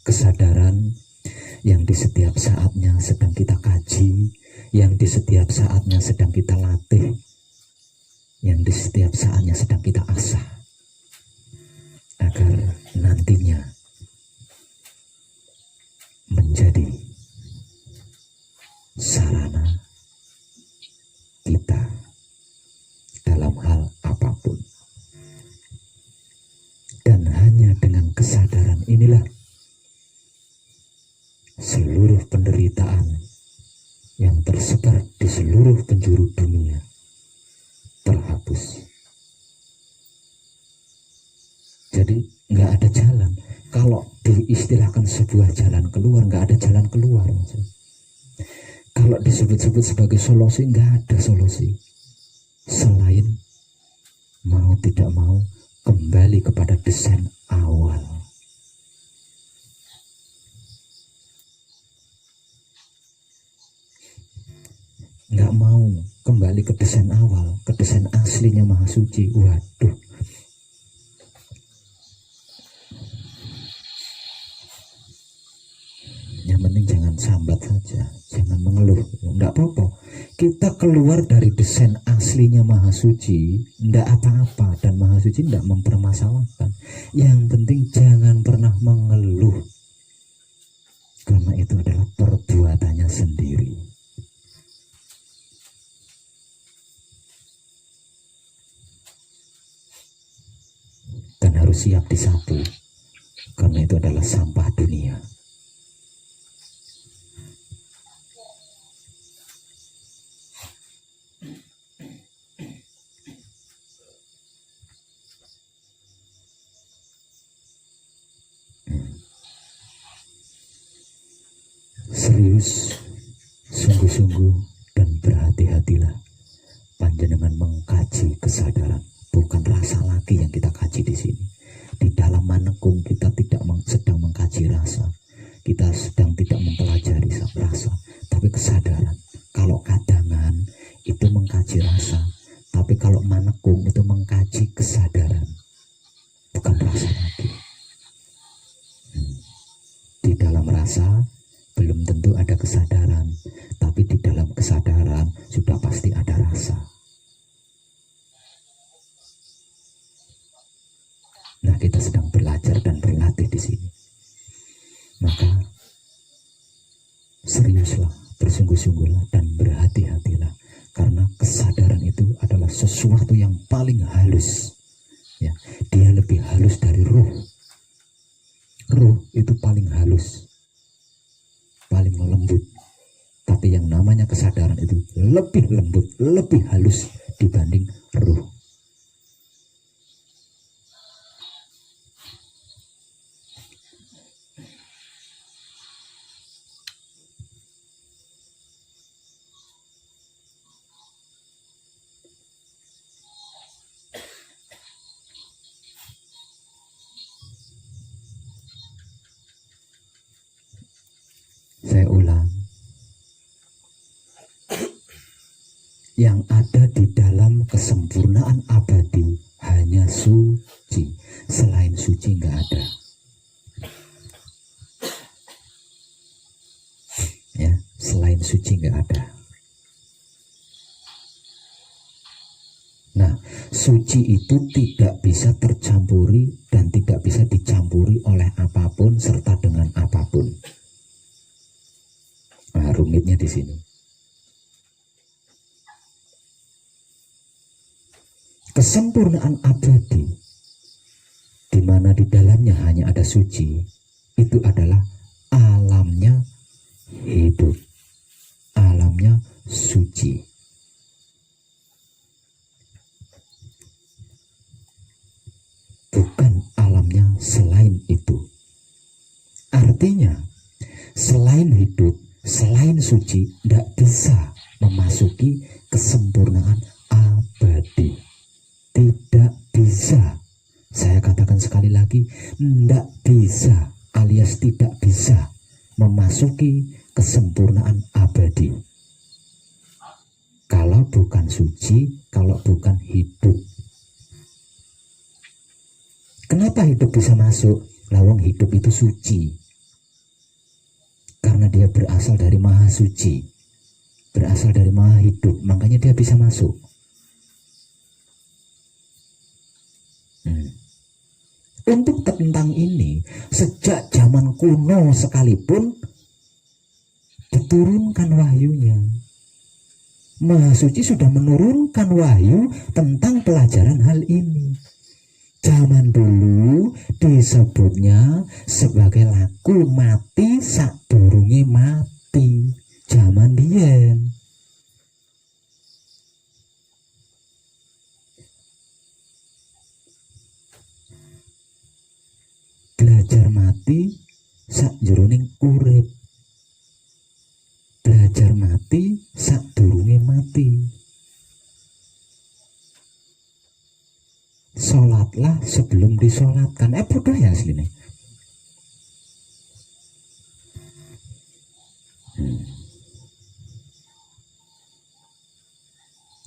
Kesadaran yang di setiap saatnya sedang kita kaji, yang di setiap saatnya sedang kita latih, yang di setiap saatnya sedang kita asah, agar nantinya menjadi sarana kita dalam hal apapun. Dan hanya dengan kesadaran inilah seluruh penderitaan yang tersebar di seluruh penjuru dunia terhapus. Jadi nggak ada jalan. Kalau diistilahkan sebuah jalan keluar, nggak ada jalan keluar. Kalau disebut-sebut sebagai solusi, nggak ada solusi selain mau tidak mau kembali kepada desain awal. Nggak mau kembali ke desain awal, ke desain aslinya Maha Suci. Waduh, yang penting jangan sambat saja, jangan mengeluh. Nggak apa-apa, kita keluar dari desain aslinya Maha Suci, nggak apa-apa. Dan Maha Suci nggak mempermasalahkan. Yang penting jangan pernah mengeluh, karena itu adalah perbuatannya sendiri. Dan harus siap disapu, karena itu adalah sampah dunia. Serius, sungguh-sungguh dan berhati-hatilah panjenengan mengkaji kesadaran. Bukan rasa lagi yang kita kaji di sini. Di dalam manekung kita tidak sedang mengkaji rasa, kita sedang tidak mempelajari rasa, tapi kesadaran. Kalau kadangan itu mengkaji rasa, tapi kalau manekung itu mengkaji kesadaran, bukan rasa lagi. Di dalam rasa belum tentu ada kesadaran, tapi di dalam kesadaran sudah pasti ada rasa. Nah, kita sedang belajar dan berlatih di sini. Maka seriuslah, bersungguh-sungguhlah dan berhati-hatilah, karena kesadaran itu adalah sesuatu yang paling halus. Ya, dia lebih halus dari ruh. Ruh itu paling halus, paling lembut. Tapi yang namanya kesadaran itu lebih lembut, lebih halus dibanding ruh. Saya ulang, yang ada di dalam kesempurnaan abadi hanya suci. Selain suci nggak ada. Ya, selain suci nggak ada. Nah, suci itu tidak bisa tercampuri dan tidak bisa dicampuri oleh apapun serta dengan apapun. Nah, rumitnya di sini. Kesempurnaan abadi, di mana di dalamnya hanya ada suci, itu adalah alamnya hidup, alamnya suci. Bukan alamnya selain itu. Artinya, selain hidup, selain suci, tidak bisa memasuki kesempurnaan abadi. Tidak bisa. Saya katakan sekali lagi, tidak bisa, alias tidak bisa memasuki kesempurnaan abadi. Kalau bukan suci, kalau bukan hidup. Kenapa hidup bisa masuk? Lawang hidup itu suci. Karena dia berasal dari Maha Suci, berasal dari Maha Hidup, makanya dia bisa masuk. Untuk tentang ini, sejak zaman kuno sekalipun diturunkan wahyunya. Maha Suci sudah menurunkan wahyu tentang pelajaran hal ini. Zaman dulu disebutnya sebagai laku mati sadurunge mati. Zaman biyen. Belajar mati sakjroning urip. Belajar mati sadurunge mati. Sholatlah sebelum disolatkan. Bodoh ya aslinya.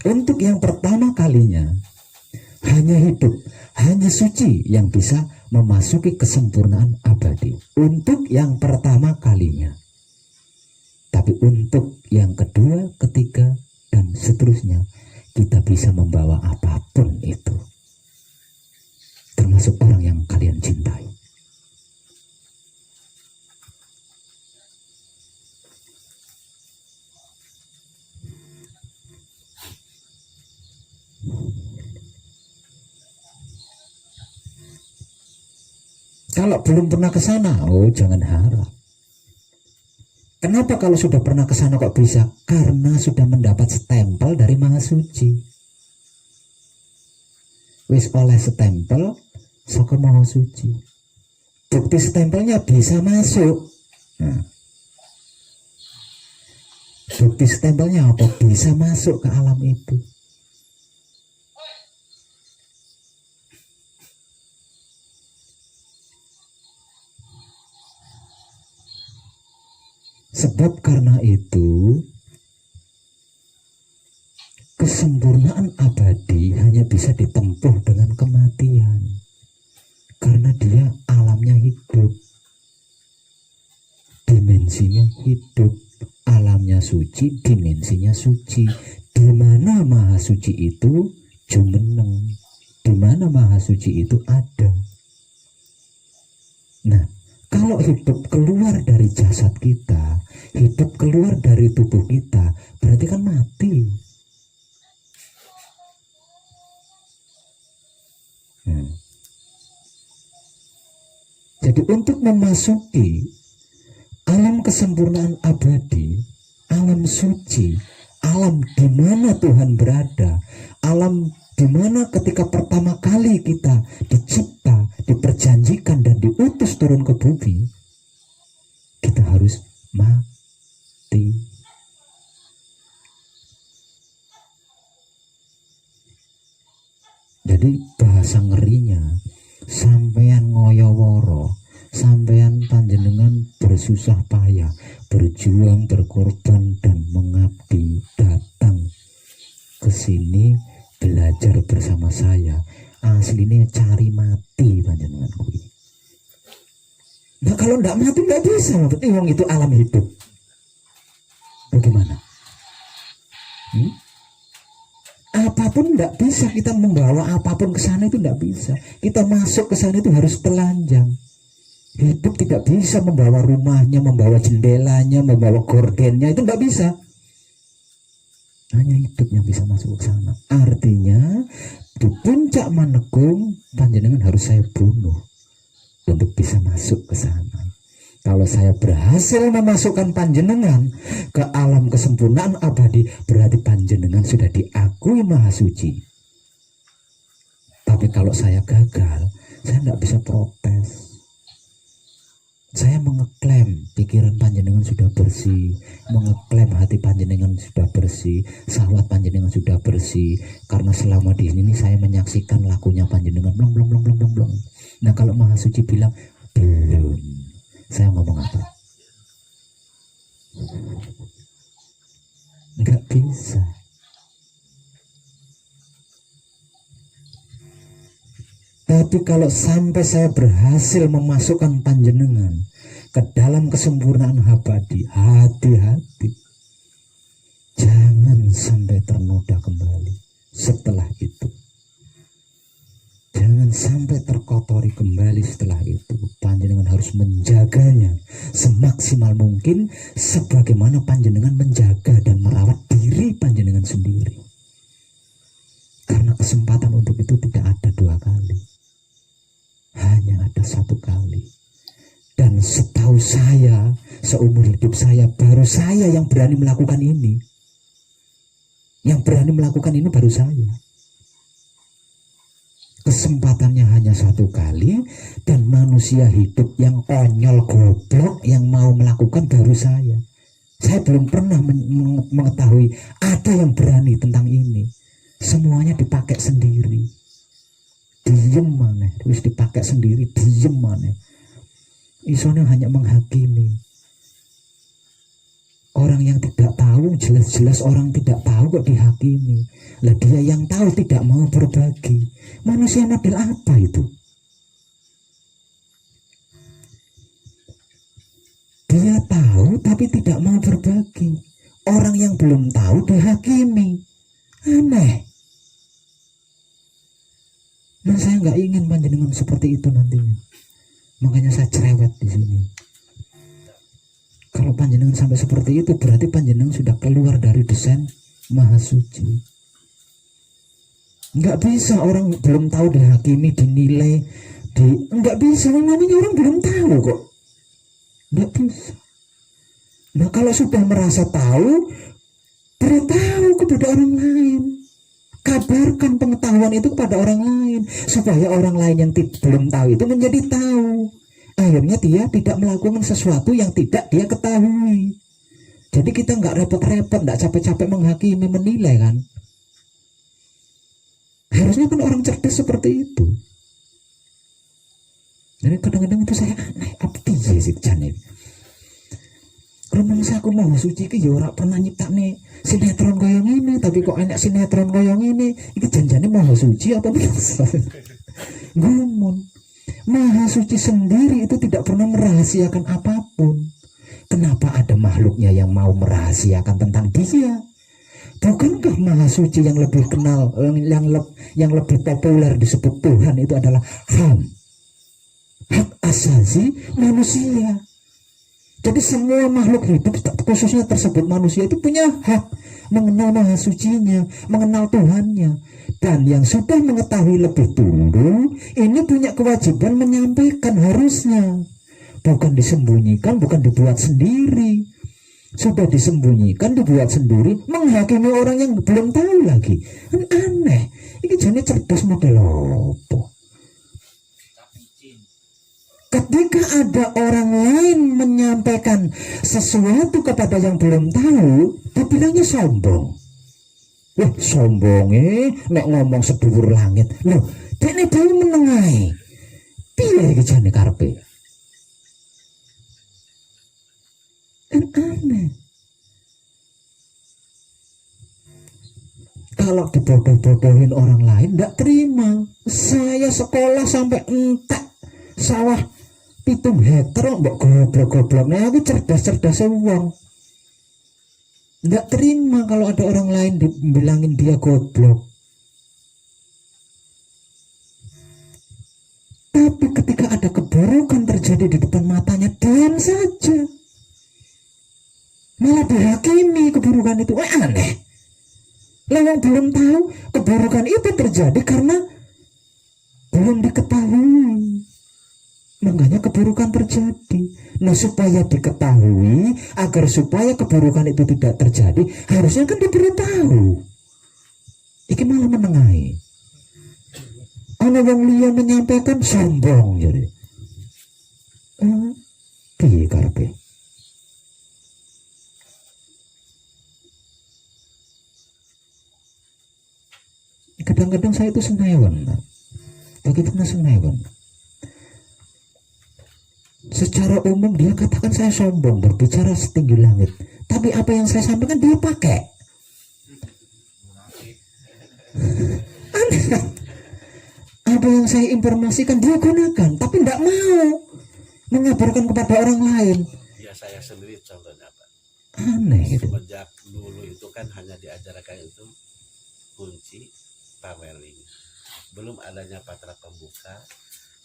Untuk yang pertama kalinya, hanya hidup, hanya suci yang bisa memasuki kesempurnaan abadi. Untuk yang pertama kalinya. Tapi untuk yang kedua, ketiga, dan seterusnya, kita bisa membawa apapun itu. Termasuk orang yang kalian cintai. Kalau belum pernah ke sana, jangan harap. Kenapa kalau sudah pernah ke sana kok bisa? Karena sudah mendapat stempel dari Maha Suci. Wis oleh stempel saka Maha Suci. Bukti stempelnya bisa masuk. Nah, bukti stempelnya apa? Bisa masuk ke alam itu. Sebab karena itu, kesempurnaan abadi hanya bisa ditempuh dengan kematian. Karena dia alamnya hidup. Dimensinya hidup. Alamnya suci, dimensinya suci. Di mana Maha Suci itu jumeneng. Di mana Maha Suci itu ada. Nah, kalau hidup keluar dari jasad kita, hidup keluar dari tubuh kita, berarti kan mati. Jadi untuk memasuki alam kesempurnaan abadi, alam suci, alam di mana Tuhan berada, alam di mana ketika pertama kali kita dicipta, diperjanjikan dan diutus turun ke bumi, kita harus mati. Jadi bahasa ngerinya, sampean ngoyoworo, sampean panjenengan bersusah payah, berjuang, berkorban dan mengabdi, datang ke sini belajar bersama saya, aslinya cari mati panjenengan kuwi. Nah kalau ndak mati nggak bisa, berarti wong itu alam hidup. Bagaimana? Apapun ndak bisa, kita membawa apapun ke sana itu ndak bisa. Kita masuk ke sana itu harus telanjang. Hidup tidak bisa membawa rumahnya, membawa jendelanya, membawa gordennya, itu ndak bisa. Hanya hidup yang bisa masuk ke sana. Artinya di puncak Manekung panjenengan harus saya bunuh untuk bisa masuk ke sana. Kalau saya berhasil memasukkan panjenengan ke alam kesempurnaan abadi, berarti panjenengan sudah diakui Maha Suci. Tapi kalau saya gagal, saya tidak bisa protes. Saya mengeklaim pikiran panjenengan sudah bersih, mengeklaim hati panjenengan sudah bersih, syahwat panjenengan sudah bersih. Karena selama di sini saya menyaksikan lakunya panjenengan belum. Nah kalau Maha Suci bilang belum, saya ngomong apa? Nggak bisa. Tapi kalau sampai saya berhasil memasukkan panjenengan ke dalam kesempurnaan abadi. Hati-hati, jangan sampai ternoda kembali setelah itu. Jangan sampai terkotori kembali setelah itu. Panjenengan harus menjaganya semaksimal mungkin, sebagaimana panjenengan menjaga dan merawat diri panjenengan sendiri. Karena kesempatan untuk itu tidak ada dua kali, hanya ada satu kali. Dan setahu saya, seumur hidup saya, baru saya yang berani melakukan ini. Yang berani melakukan ini baru saya. Kesempatannya hanya satu kali, dan manusia hidup yang konyol goblok yang mau melakukan baru saya. Saya belum pernah mengetahui ada yang berani tentang ini. Semuanya dipakai sendiri. Diem mana, terus dipakai sendiri, diem mana. Isonya hanya menghakimi. Orang yang tidak tahu, jelas-jelas orang tidak tahu kok dihakimi. Lah dia yang tahu tidak mau berbagi. Manusia model apa itu? Dia tahu tapi tidak mau berbagi. Orang yang belum tahu dihakimi. Aneh. Nah, saya nggak ingin panjenengan seperti itu nantinya. Makanya saya cerewet di sini. Kalau panjenengan sampai seperti itu, berarti panjenengan sudah keluar dari desain Maha Suci. Nggak bisa orang belum tahu dihakimi, dinilai, nggak bisa. Namanya orang belum tahu kok. Nggak bisa. Nah, kalau sudah merasa tahu, beritahu kepada orang lain. Kabarkan pengetahuan itu kepada orang lain, supaya orang lain yang belum tahu itu menjadi tahu. Akhirnya dia tidak melakukan sesuatu yang tidak dia ketahui. Jadi kita nggak repot-repot, nggak capek-capek menghakimi, menilai kan. Harusnya kan orang cerdas seperti itu. Jadi kadang-kadang itu saya aneh, apa sih Janet? Kalau mangsa aku mau suci ki ya ora pernah nyiptakne sinetron koyo ngene, tapi kok enak sinetron koyo ngene. Iki janjane Maha Suci apa biasa? Gumun. Maha Suci sendiri itu tidak pernah merahasiakan apapun. Kenapa ada makhluknya yang mau merahasiakan tentang dia? Bukankah Maha Suci yang lebih kenal, yang lebih populer disebut Tuhan itu adalah hak asasi manusia. Jadi semua makhluk hidup, khususnya tersebut manusia, itu punya hak mengenal Maha Sucinya, mengenal Tuhannya. Dan yang sudah mengetahui lebih dulu, ini punya kewajiban menyampaikan harusnya. Bukan disembunyikan, bukan dibuat sendiri. Sudah disembunyikan, dibuat sendiri, menghakimi orang yang belum tahu lagi. Kan aneh. Ini jadi cerdas model apa? Ketika ada orang lain menyampaikan sesuatu kepada yang belum tahu, dibilangnya sombong. Wah, sombongnya nek ngomong sedhuwur langit. Loh, dene dhewe menengahi. Piye iki jane karepe? Aneh. Kalau dibodoh-bodohin orang lain ndak terima. Saya sekolah sampai entek sawah 7 hektar mbok goblok-goblok. Nah, aku cerdas-cerdas wong. Nggak terima kalau ada orang lain dibilangin dia goblok. Tapi ketika ada keburukan terjadi di depan matanya, diam saja. Malah dihakimi keburukan itu. Wah, aneh. Lewat belum tahu keburukan itu terjadi karena belum diketahui. Makanya keburukan terjadi. Nah, supaya diketahui, agar supaya keburukan itu tidak terjadi, harusnya kan diberitahu. Iki malah menengahi. Ana wong liya menyampaikan sombong jadi. Piye karepe? Kadang-kadang saya itu senewan. Bagaimana senewan? Secara umum dia katakan saya sombong, berbicara setinggi langit. Tapi apa yang saya sampaikan dia pakai. Aneh. Apa yang saya informasikan dia gunakan, tapi tidak mau. mengabarkan kepada orang lain. Ya saya sendiri contohnya Pak. Aneh itu. Semenjak dulu itu kan hanya diajarkan itu kunci paneling. Belum adanya patra pembuka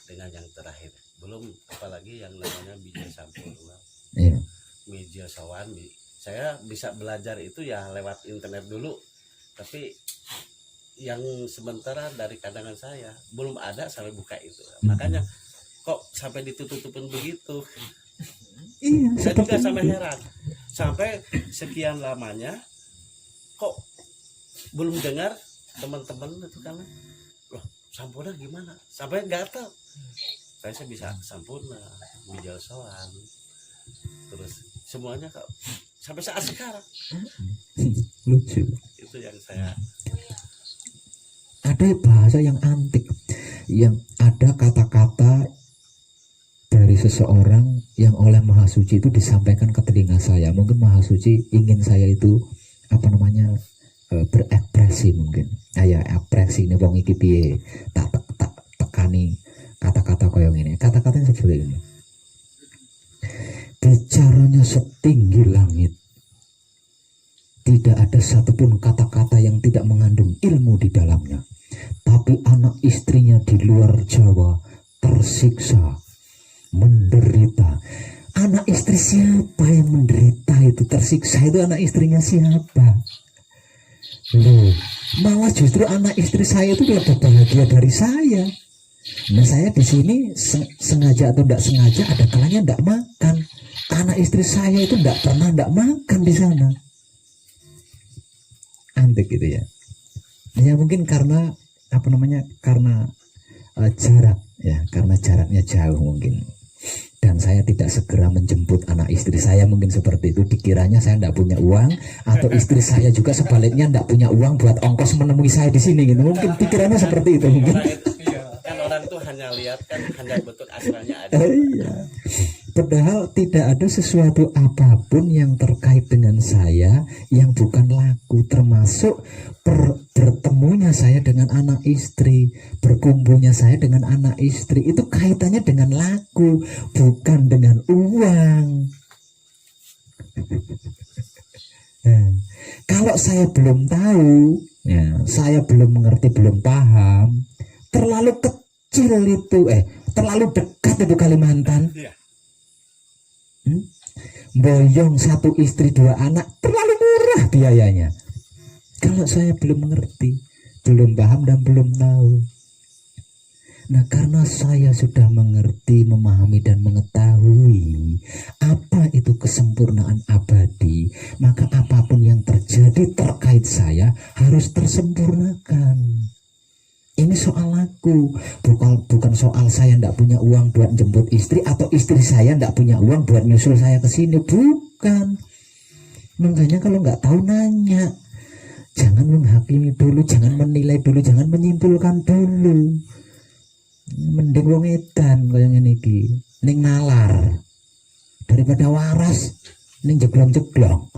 dengan yang terakhir. Belum apalagi yang namanya bija sampurna. Iya. Media sawan. Saya bisa belajar itu ya lewat internet dulu. Tapi yang sementara dari kadangan saya belum ada sampai buka itu. Makanya kok sampai ditutup-tutupin begitu. Iya, Saya juga sampai itu. heran. Sampai sekian lamanya kok belum dengar teman-teman itu kan. Loh, sampurna gimana? Sampai gatal. Saya bisa sampurna, bijal soan. Terus semuanya kok sampai saat sekarang. Lucu. Itu yang saya Ada bahasa yang antik, yang ada kata-kata dari seseorang yang oleh Maha Suci itu disampaikan ke telinga saya. Mungkin Maha Suci ingin saya itu berekspresi mungkin. Ya ekspresi ini wong iki piye, tak tekani kata-kata koyo ngene. Kata-katanya seperti ini. Bicaranya setinggi langit. Tidak ada satupun kata-kata yang tidak mengandung ilmu di dalamnya. Tapi anak istrinya di luar Jawa tersiksa, menderita. Anak istri siapa yang menderita itu, tersiksa itu anak istrinya siapa? Loh, malah justru anak istri saya itu lebih bahagia dari saya. Nah saya di sini sengaja atau tidak sengaja ada kalanya tidak makan. Anak istri saya itu tidak pernah tidak makan di sana. Antik gitu ya. Ya mungkin karena karena jarak ya, karena jaraknya jauh mungkin. Dan saya tidak segera menjemput anak istri saya, mungkin seperti itu. Dikiranya saya tidak punya uang, atau istri saya juga sebaliknya tidak punya uang buat ongkos menemui saya di sini gitu. Mungkin pikirannya seperti itu mungkin. kan orang tuh hanya lihat kan hanya bentuk asalnya ada. Iya. Padahal tidak ada sesuatu apapun yang terkait dengan saya yang bukan laku, termasuk bertemunya saya dengan anak istri, berkumpulnya saya dengan anak istri, itu kaitannya dengan laku, bukan dengan uang. Nah, kalau saya belum tahu, ya, saya belum mengerti, belum paham, terlalu kecil itu, terlalu dekat itu Kalimantan. Boyong satu istri dua anak terlalu murah biayanya. Kalau saya belum mengerti, belum paham dan belum tahu. Nah karena saya sudah mengerti, memahami dan mengetahui apa itu kesempurnaan abadi, maka apapun yang terjadi terkait saya harus tersempurnakan. Ini soal aku, bukan soal saya tidak punya uang buat jemput istri, atau istri saya tidak punya uang buat nyusul saya ke sini, bukan. Makanya kalau nggak tahu nanya, jangan menghakimi dulu, jangan menilai dulu, jangan menyimpulkan dulu. Mending wong edan kayak ngene iki, ning nalar daripada waras ning jeglong-jeglong.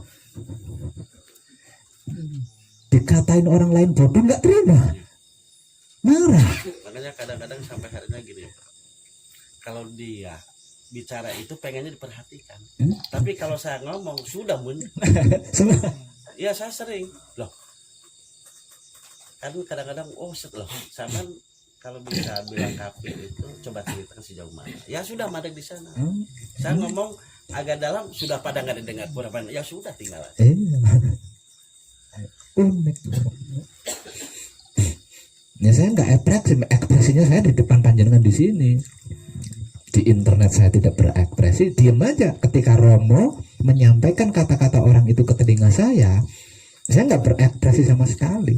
Dikatain orang lain bodoh nggak terima. Marah. Makanya kadang-kadang sampai harinya gini, kalau dia bicara itu pengennya diperhatikan, tapi kalau saya ngomong sudah ya saya sering loh, kan kadang-kadang loh sama kalau bisa bilang kafir itu coba ceritakan sejauh mana, ya sudah madeg di sana. Saya ngomong agak dalam sudah pada nggak didengar, kurang ya sudah tinggal aja. Unik. Ya saya nggak ekspresinya saya di depan panjenengan di sini. Di internet saya tidak berekspresi, diam aja. Ketika Romo menyampaikan kata-kata orang itu ke telinga saya nggak berekspresi sama sekali.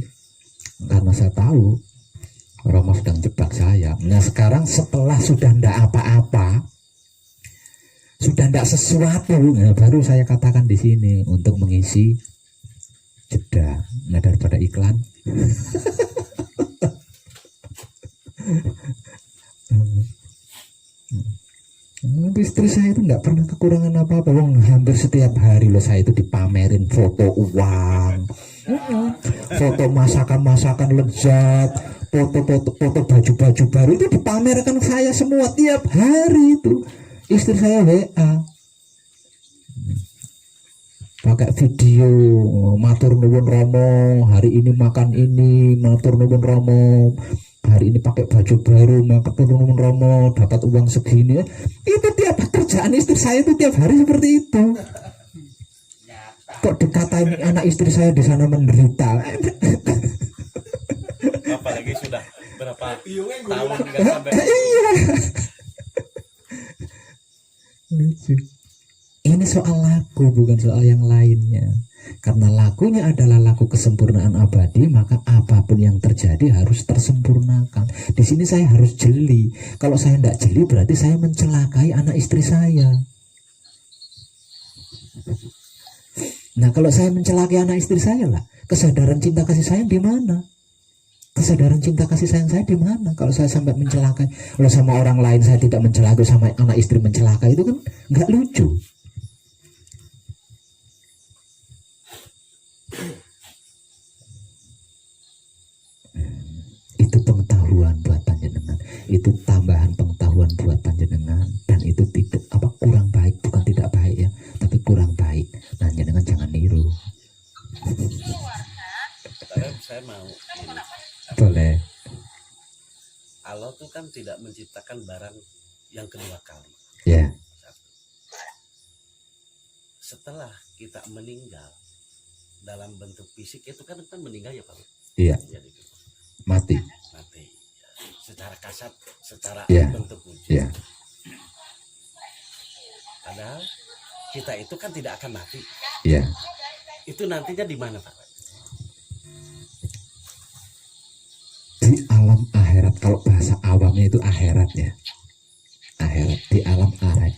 Karena saya tahu Romo sedang jebak saya. Nah sekarang setelah sudah ndak apa-apa, sudah ndak sesuatu, nah, baru saya katakan di sini untuk mengisi jeda. Nah daripada iklan. Istri saya itu nggak pernah kekurangan apa-apa. Hampir setiap hari loh saya itu dipamerin foto uang, foto masakan lezat, foto baju-baju baru itu dipamerkan saya semua tiap hari itu. istri saya WA pakai video, matur nuwun Romo, hari ini makan ini, matur nuwun Romo, hari ini pakai baju baru, matur nuwun Romo, dapat uang segini. Itu tiap kerjaan istri saya itu tiap hari seperti itu. Kok dikatain anak istri saya di sana menderita? Apalagi sudah berapa tahun nggak sampai. Iya. Ini soal laku, bukan soal yang lainnya. Karena lakunya adalah laku kesempurnaan abadi, maka apapun yang terjadi harus tersempurnakan. Di sini saya harus jeli. Kalau saya tidak jeli, berarti saya mencelakai anak istri saya. Nah, kalau saya mencelakai anak istri saya lah, kesadaran cinta kasih sayang di mana? Kesadaran cinta kasih sayang saya di mana? Kalau saya sampai mencelakai, kalau sama orang lain saya tidak mencelakai, sama anak istri mencelakai, itu kan nggak lucu. Itu pengetahuan buat panjenengan, itu tambahan pengetahuan buat panjenengan, dan itu tidak kurang baik, bukan tidak baik ya, tapi kurang baik. Nah, panjenengan jangan niru. Saya mau ini. Boleh. Allah tuh kan tidak menciptakan barang yang kedua kali. Ya. Setelah kita meninggal dalam bentuk fisik itu kan meninggal ya Pak. Iya. Jadi Mati. mati. Ya. Secara kasat, secara Ya. bentuk wujud. Ya. Padahal kita itu kan tidak akan mati. Ya. Itu nantinya di mana Pak? Di alam akhirat, kalau bahasa awamnya itu akhirat ya. Akhirat, di alam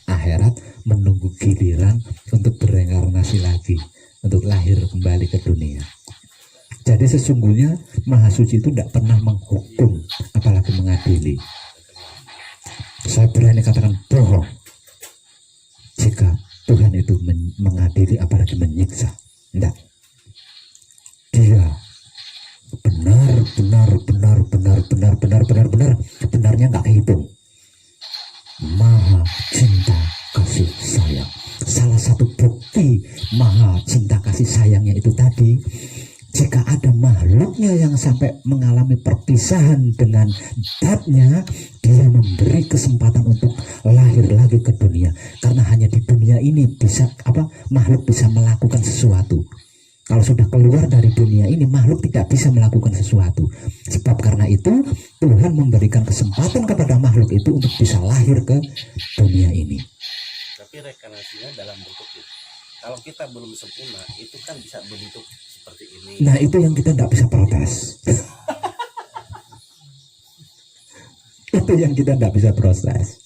akhirat menunggu giliran untuk bereinkarnasi lagi, untuk lahir kembali ke dunia. Jadi sesungguhnya Maha Suci itu tidak pernah menghukum, apalagi mengadili. Saya berani katakan bohong jika Tuhan itu mengadili apalagi menyiksa. Tidak. Dia benarnya nggak kehitung. Maha cinta kasih sayang. Salah satu bukti maha cinta kasih sayangnya itu tadi, jika ada makhluknya yang sampai mengalami perpisahan dengan dadnya, dia memberi kesempatan untuk lahir lagi ke dunia. Karena hanya di dunia ini bisa makhluk bisa melakukan sesuatu. Kalau sudah keluar dari dunia ini, makhluk tidak bisa melakukan sesuatu. Sebab karena itu Tuhan memberikan kesempatan kepada makhluk itu untuk bisa lahir ke dunia ini. Tapi rekarnasinya dalam bentuk itu. Kalau kita belum sempurna, itu kan bisa bentuk seperti ini. Nah, itu yang kita tidak bisa protes. Itu yang kita tidak bisa proses.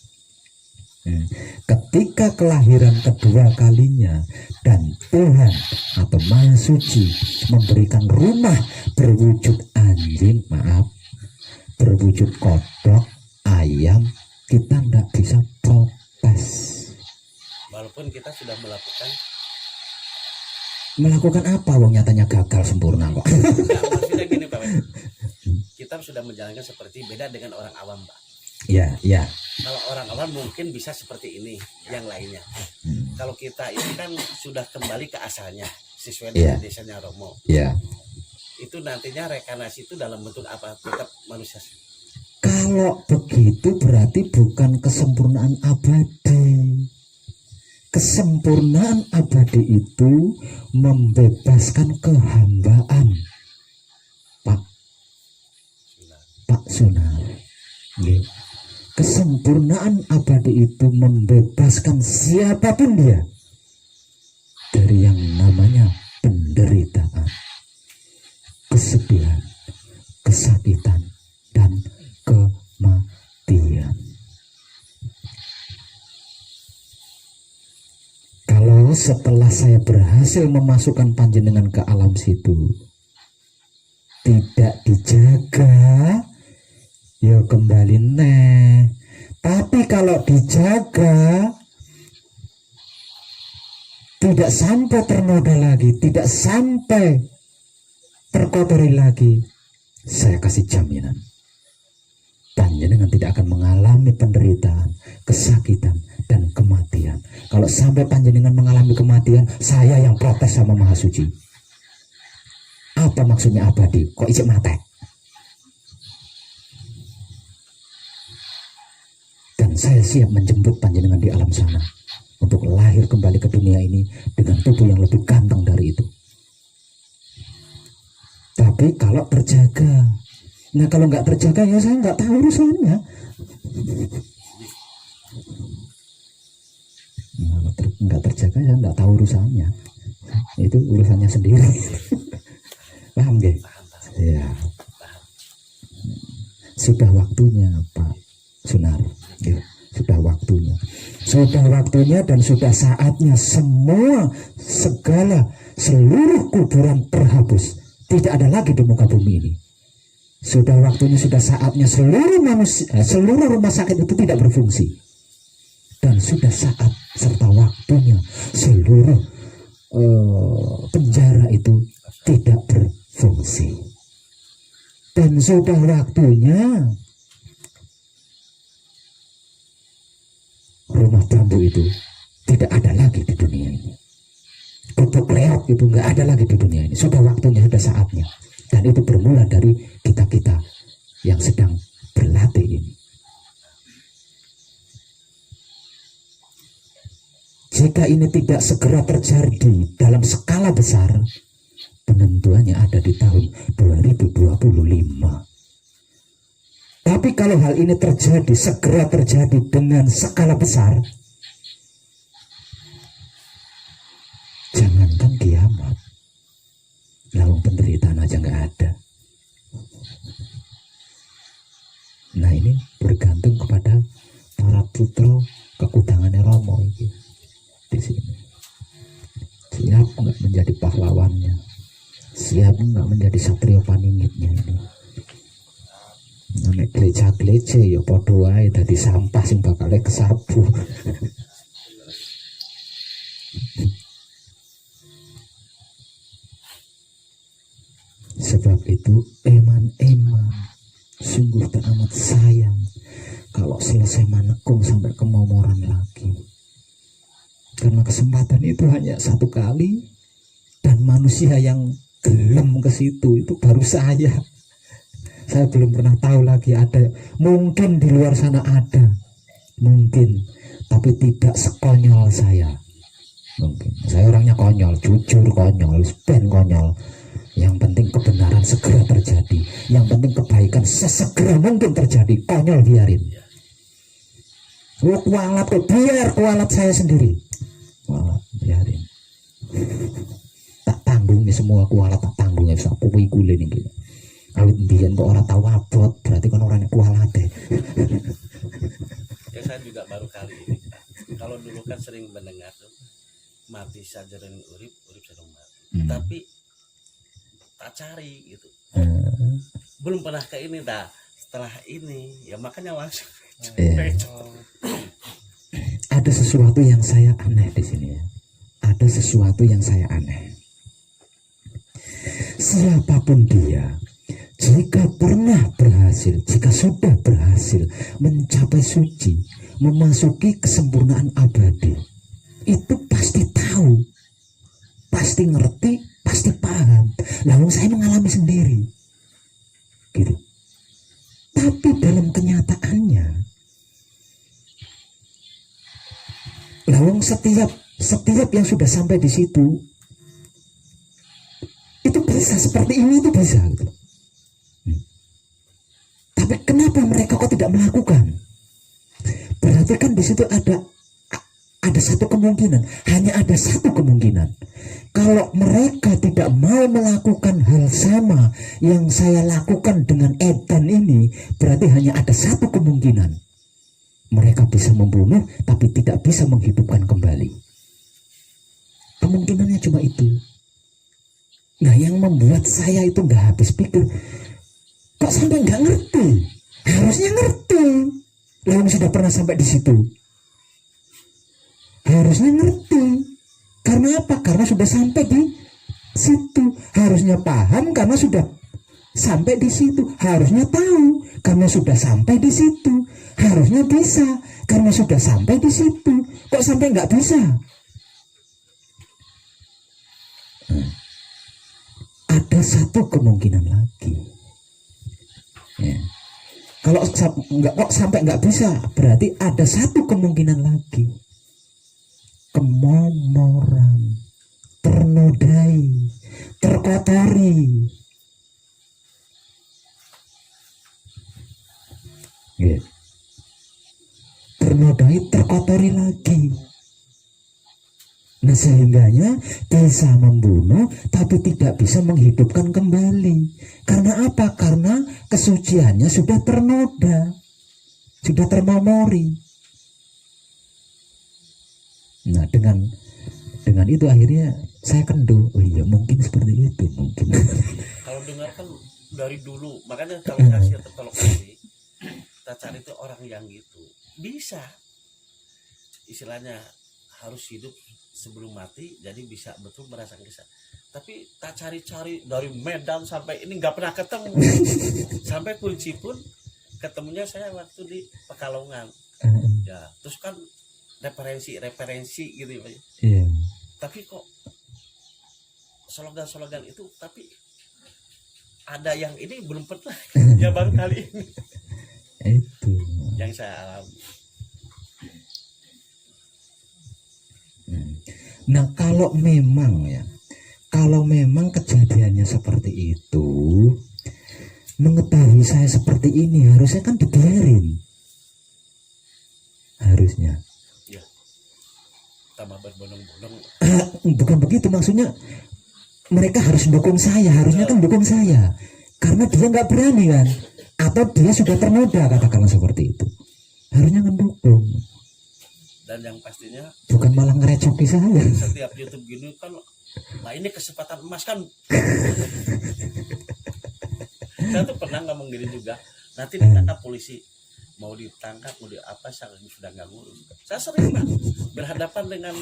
Ketika kelahiran kedua kalinya dan Tuhan atau Maha Suci memberikan rumah berwujud anjing, berwujud kodok, ayam, kita tidak bisa protes. Walaupun kita sudah melakukan apa? Wong nyatanya gagal sempurna kok. Maksudnya gini Pak, kita sudah menjalankan seperti beda dengan orang awam Pak. Ya. Kalau orang awam mungkin bisa seperti ini, yang lainnya. Kalau kita ini kan sudah kembali ke asalnya, sesuai dengan desanya Romo. Ya. Itu nantinya rekarnasi itu dalam bentuk apa? Tetap manusia. Kalau begitu berarti bukan kesempurnaan abadi. Kesempurnaan abadi itu membebaskan kehambaan. Pak Sunar. Kesempurnaan abadi itu membebaskan siapapun dia dari yang namanya penderitaan, kesedihan, kesakitan, dan kematian. Kalau setelah saya berhasil memasukkan panjenengan ke alam situ tidak dijaga, ya kembali neh. Tapi kalau dijaga, tidak sampai ternoda lagi, tidak sampai terkotori lagi, saya kasih jaminan panjenengan tidak akan mengalami penderitaan, kesakitan, dan kematian. Kalau sampai panjenengan mengalami kematian, saya yang protes sama Maha Suci. Apa maksudnya abadi? Kok ijek mati? Dan saya siap menjemput panjenengan di alam sana untuk lahir kembali ke dunia ini dengan tubuh yang lebih ganteng dari itu. Tapi kalau terjaga, nah kalau nggak terjaga ya saya nggak tahu urusannya. Nggak terjaga ya nggak tahu urusannya. Itu urusannya sendiri. Paham gak? Ya. Sudah waktunya Pak Sunar. Ya, sudah waktunya. Sudah waktunya dan sudah saatnya semua seluruh kuburan terhapus. Tidak ada lagi di muka bumi ini. Sudah waktunya, sudah saatnya seluruh rumah sakit itu tidak berfungsi. Dan sudah saat serta waktunya seluruh penjara itu tidak berfungsi. Dan sudah waktunya rumah bambu itu tidak ada lagi di dunia ini. Gubuk reok itu nggak ada lagi di dunia ini. Sudah waktunya, sudah saatnya. Dan itu bermula dari kita-kita yang sedang berlatih ini. Jika ini tidak segera terjadi dalam skala besar, penentuannya ada di tahun 2025. Tapi kalau hal ini terjadi, segera terjadi dengan skala besar, jangankan kiamat, lawang penderitaan aja nggak ada. Nah ini bergantung kepada para putra kekudangannya Romo ini di sini. Siap nggak menjadi pahlawannya? Siap nggak menjadi satrio paningitnya ini? Nek gleja-gleje ya padha wae dadi sampah sing bakal kesabu. Sebab itu eman-eman sungguh teramat sayang kalau selesai manekung sampai kemomoran lagi. Karena kesempatan itu hanya satu kali dan manusia yang gelem ke situ itu baru saya. Saya belum pernah tahu lagi ada. Mungkin di luar sana ada, mungkin, tapi tidak sekonyol saya. Mungkin saya orangnya konyol, jujur konyol, ben konyol. Yang penting kebenaran segera terjadi. Yang penting kebaikan sesegera mungkin terjadi. Konyol biarin. Kualat, biar kualat saya sendiri. Kualat biarin. Tak tanggung nih semua kualat, tak tanggung ya sapu kuwi ning iki. Awit mbiyen kok ora tau abot, berarti kan orangnya kualat deh. Ya saya juga baru kali ini. Kalau dulu kan sering mendengar tuh mati sajareng urip, urip sareng mati. Tapi tak cari gitu. Belum pernah ke ini dah. Setelah ini ya makanya langsung. Ada sesuatu yang saya aneh di sini ya. Ada sesuatu yang saya aneh. Siapapun dia, jika pernah berhasil, jika sudah berhasil mencapai suci, memasuki kesempurnaan abadi, itu pasti tahu, pasti ngerti, pasti paham. Lalu saya mengalami sendiri, gitu. Tapi dalam kenyataannya, lalu setiap yang sudah sampai di situ, itu bisa seperti ini, itu bisa, gitu. Tapi kenapa mereka kok tidak melakukan? Berarti kan di situ ada satu kemungkinan, hanya ada satu kemungkinan. Kalau mereka tidak mau melakukan hal sama yang saya lakukan dengan edan ini, berarti hanya ada satu kemungkinan. Mereka bisa membunuh, tapi tidak bisa menghidupkan kembali. Kemungkinannya cuma itu. Nah, yang membuat saya itu nggak habis pikir, kok sampai nggak ngerti? Harusnya ngerti. Lalu sudah pernah sampai di situ. Harusnya ngerti. Karena apa? Karena sudah sampai di situ. Harusnya paham karena sudah sampai di situ. Harusnya tahu karena sudah sampai di situ. Harusnya bisa, karena sudah sampai di situ. Kok sampai nggak bisa? Ada satu kemungkinan lagi. Ya. Kalau kok sampai nggak bisa, berarti ada satu kemungkinan lagi. Kemomoran, ternodai, terkotori. Ya. Ternodai, terkotori lagi. Nah, sehingganya bisa membunuh tapi tidak bisa menghidupkan kembali. Karena apa? Karena kesuciannya sudah ternoda, sudah termemori. Nah, dengan itu akhirnya saya kendu, oh iya mungkin seperti itu, mungkin. Kalau dengar kan dari dulu, makanya kalau kasih atau kalau kasih, kita cari itu orang yang gitu bisa, istilahnya harus hidup sebelum mati, jadi bisa betul merasakan kisah. Tapi tak cari-cari dari Medan sampai ini nggak pernah ketemu. Sampai kunci pun ketemunya saya waktu di Pekalongan. Ya, terus kan referensi gitu ya. Iya. Tapi kok slogan-slogan itu, tapi ada yang ini belum pernah. Ya baru kali ini. Itu yang saya alami. Nah, kalau memang kejadiannya seperti itu, mengetahui saya seperti ini, harusnya kan dibiarin. Harusnya. Ya. Tambah berbondong-bondong. Bukan begitu maksudnya. Mereka harus dukung saya, harusnya kan dukung saya. Karena dia nggak berani kan. Atau dia sudah ternoda, katakanlah seperti itu. Harusnya mendukung. Dan yang pastinya bukan malah ngerecoki saya. Setiap YouTube gini kan, nah ini kesempatan emas kan. Saya tuh pernah ngomong gini juga, nanti ditangkap polisi, mau ditangkap mau di apa, saya sudah nggak ngurus. Saya sering kan berhadapan dengan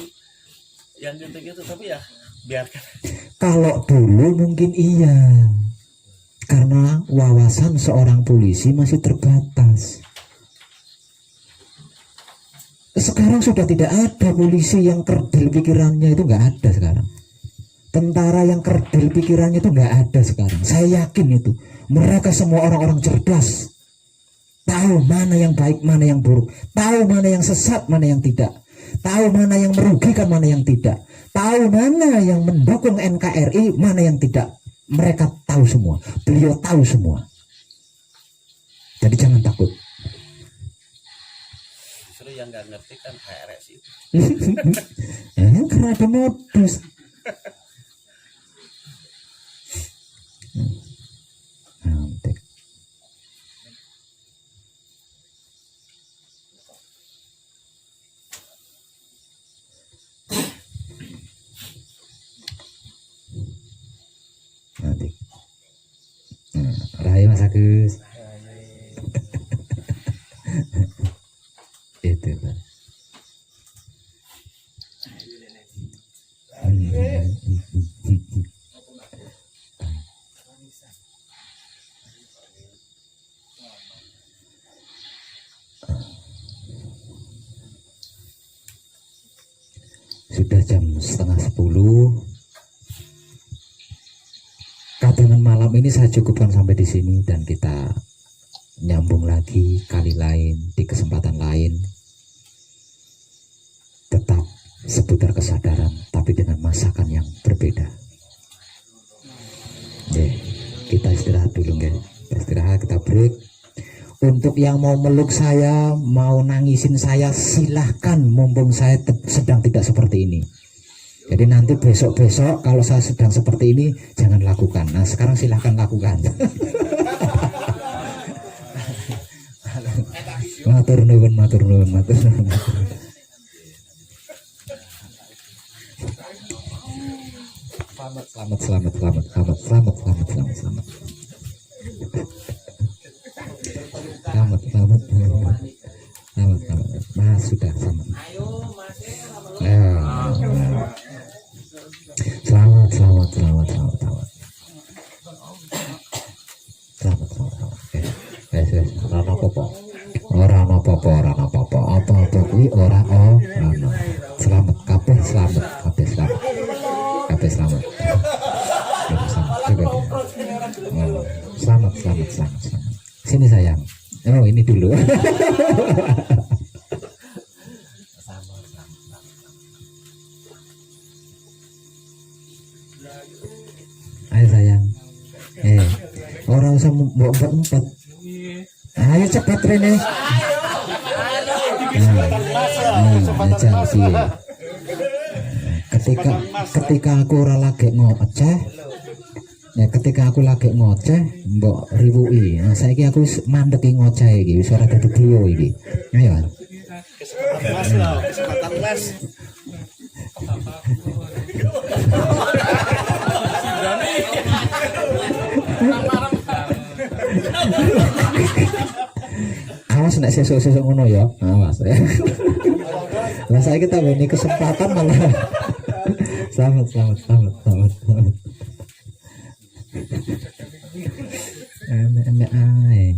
yang gitu-gitu, tapi ya biarkan. Kalau dulu mungkin iya, karena wawasan seorang polisi masih terbatas. Sekarang sudah tidak ada polisi yang kerdil pikirannya, itu nggak ada sekarang. Tentara yang kerdil pikirannya itu nggak ada sekarang. Saya yakin itu. Mereka semua orang-orang cerdas. Tahu mana yang baik, mana yang buruk. Tahu mana yang sesat, mana yang tidak. Tahu mana yang merugikan, mana yang tidak. Tahu mana yang mendukung NKRI, mana yang tidak. Mereka tahu semua. Beliau tahu semua. Jadi jangan takut. Yang nggak ngerti kan HRS itu. Karena ada modus. Nanti. Rai Mas Agus. Itu kan. Sudah jam 9:30. Kadangan malam ini saya cukupkan sampai di sini dan kita nyambung lagi kali lain di kesempatan lain. Tetap seputar kesadaran tapi dengan masakan yang berbeda. Kita istirahat dulu ya. Istirahat, kita break. Untuk yang mau meluk saya, mau nangisin saya, silahkan, mumpung saya sedang tidak seperti ini. Jadi nanti besok-besok kalau saya sedang seperti ini jangan lakukan. Nah sekarang silahkan lakukan. Matur nuwun, matur nuwun, matur nuwun. Selamat. Mas sudah selamat. Selamat. Ora apa-apa. selamat, kabeh selamat. Kabeh selamat. Kabeh selamat. Coba. Oh, selamat. Sini sayang. Oh, ini dulu. Ayo sayang. Orang usah empet. Ayo cepat Rene. Ketika aku ora lagi ngoceh, ketika aku lagi ngoceh, mbok riwuki. Nah, saiki aku mandeki ngoceh iki, wis ora dadi beliau iki. Ayo. Kesempatan Mas. Awas nek sesuk-sesuk ngono ya. Awas ya. Lah saya kita ini kesempatan malah. Selamat. Enak ae.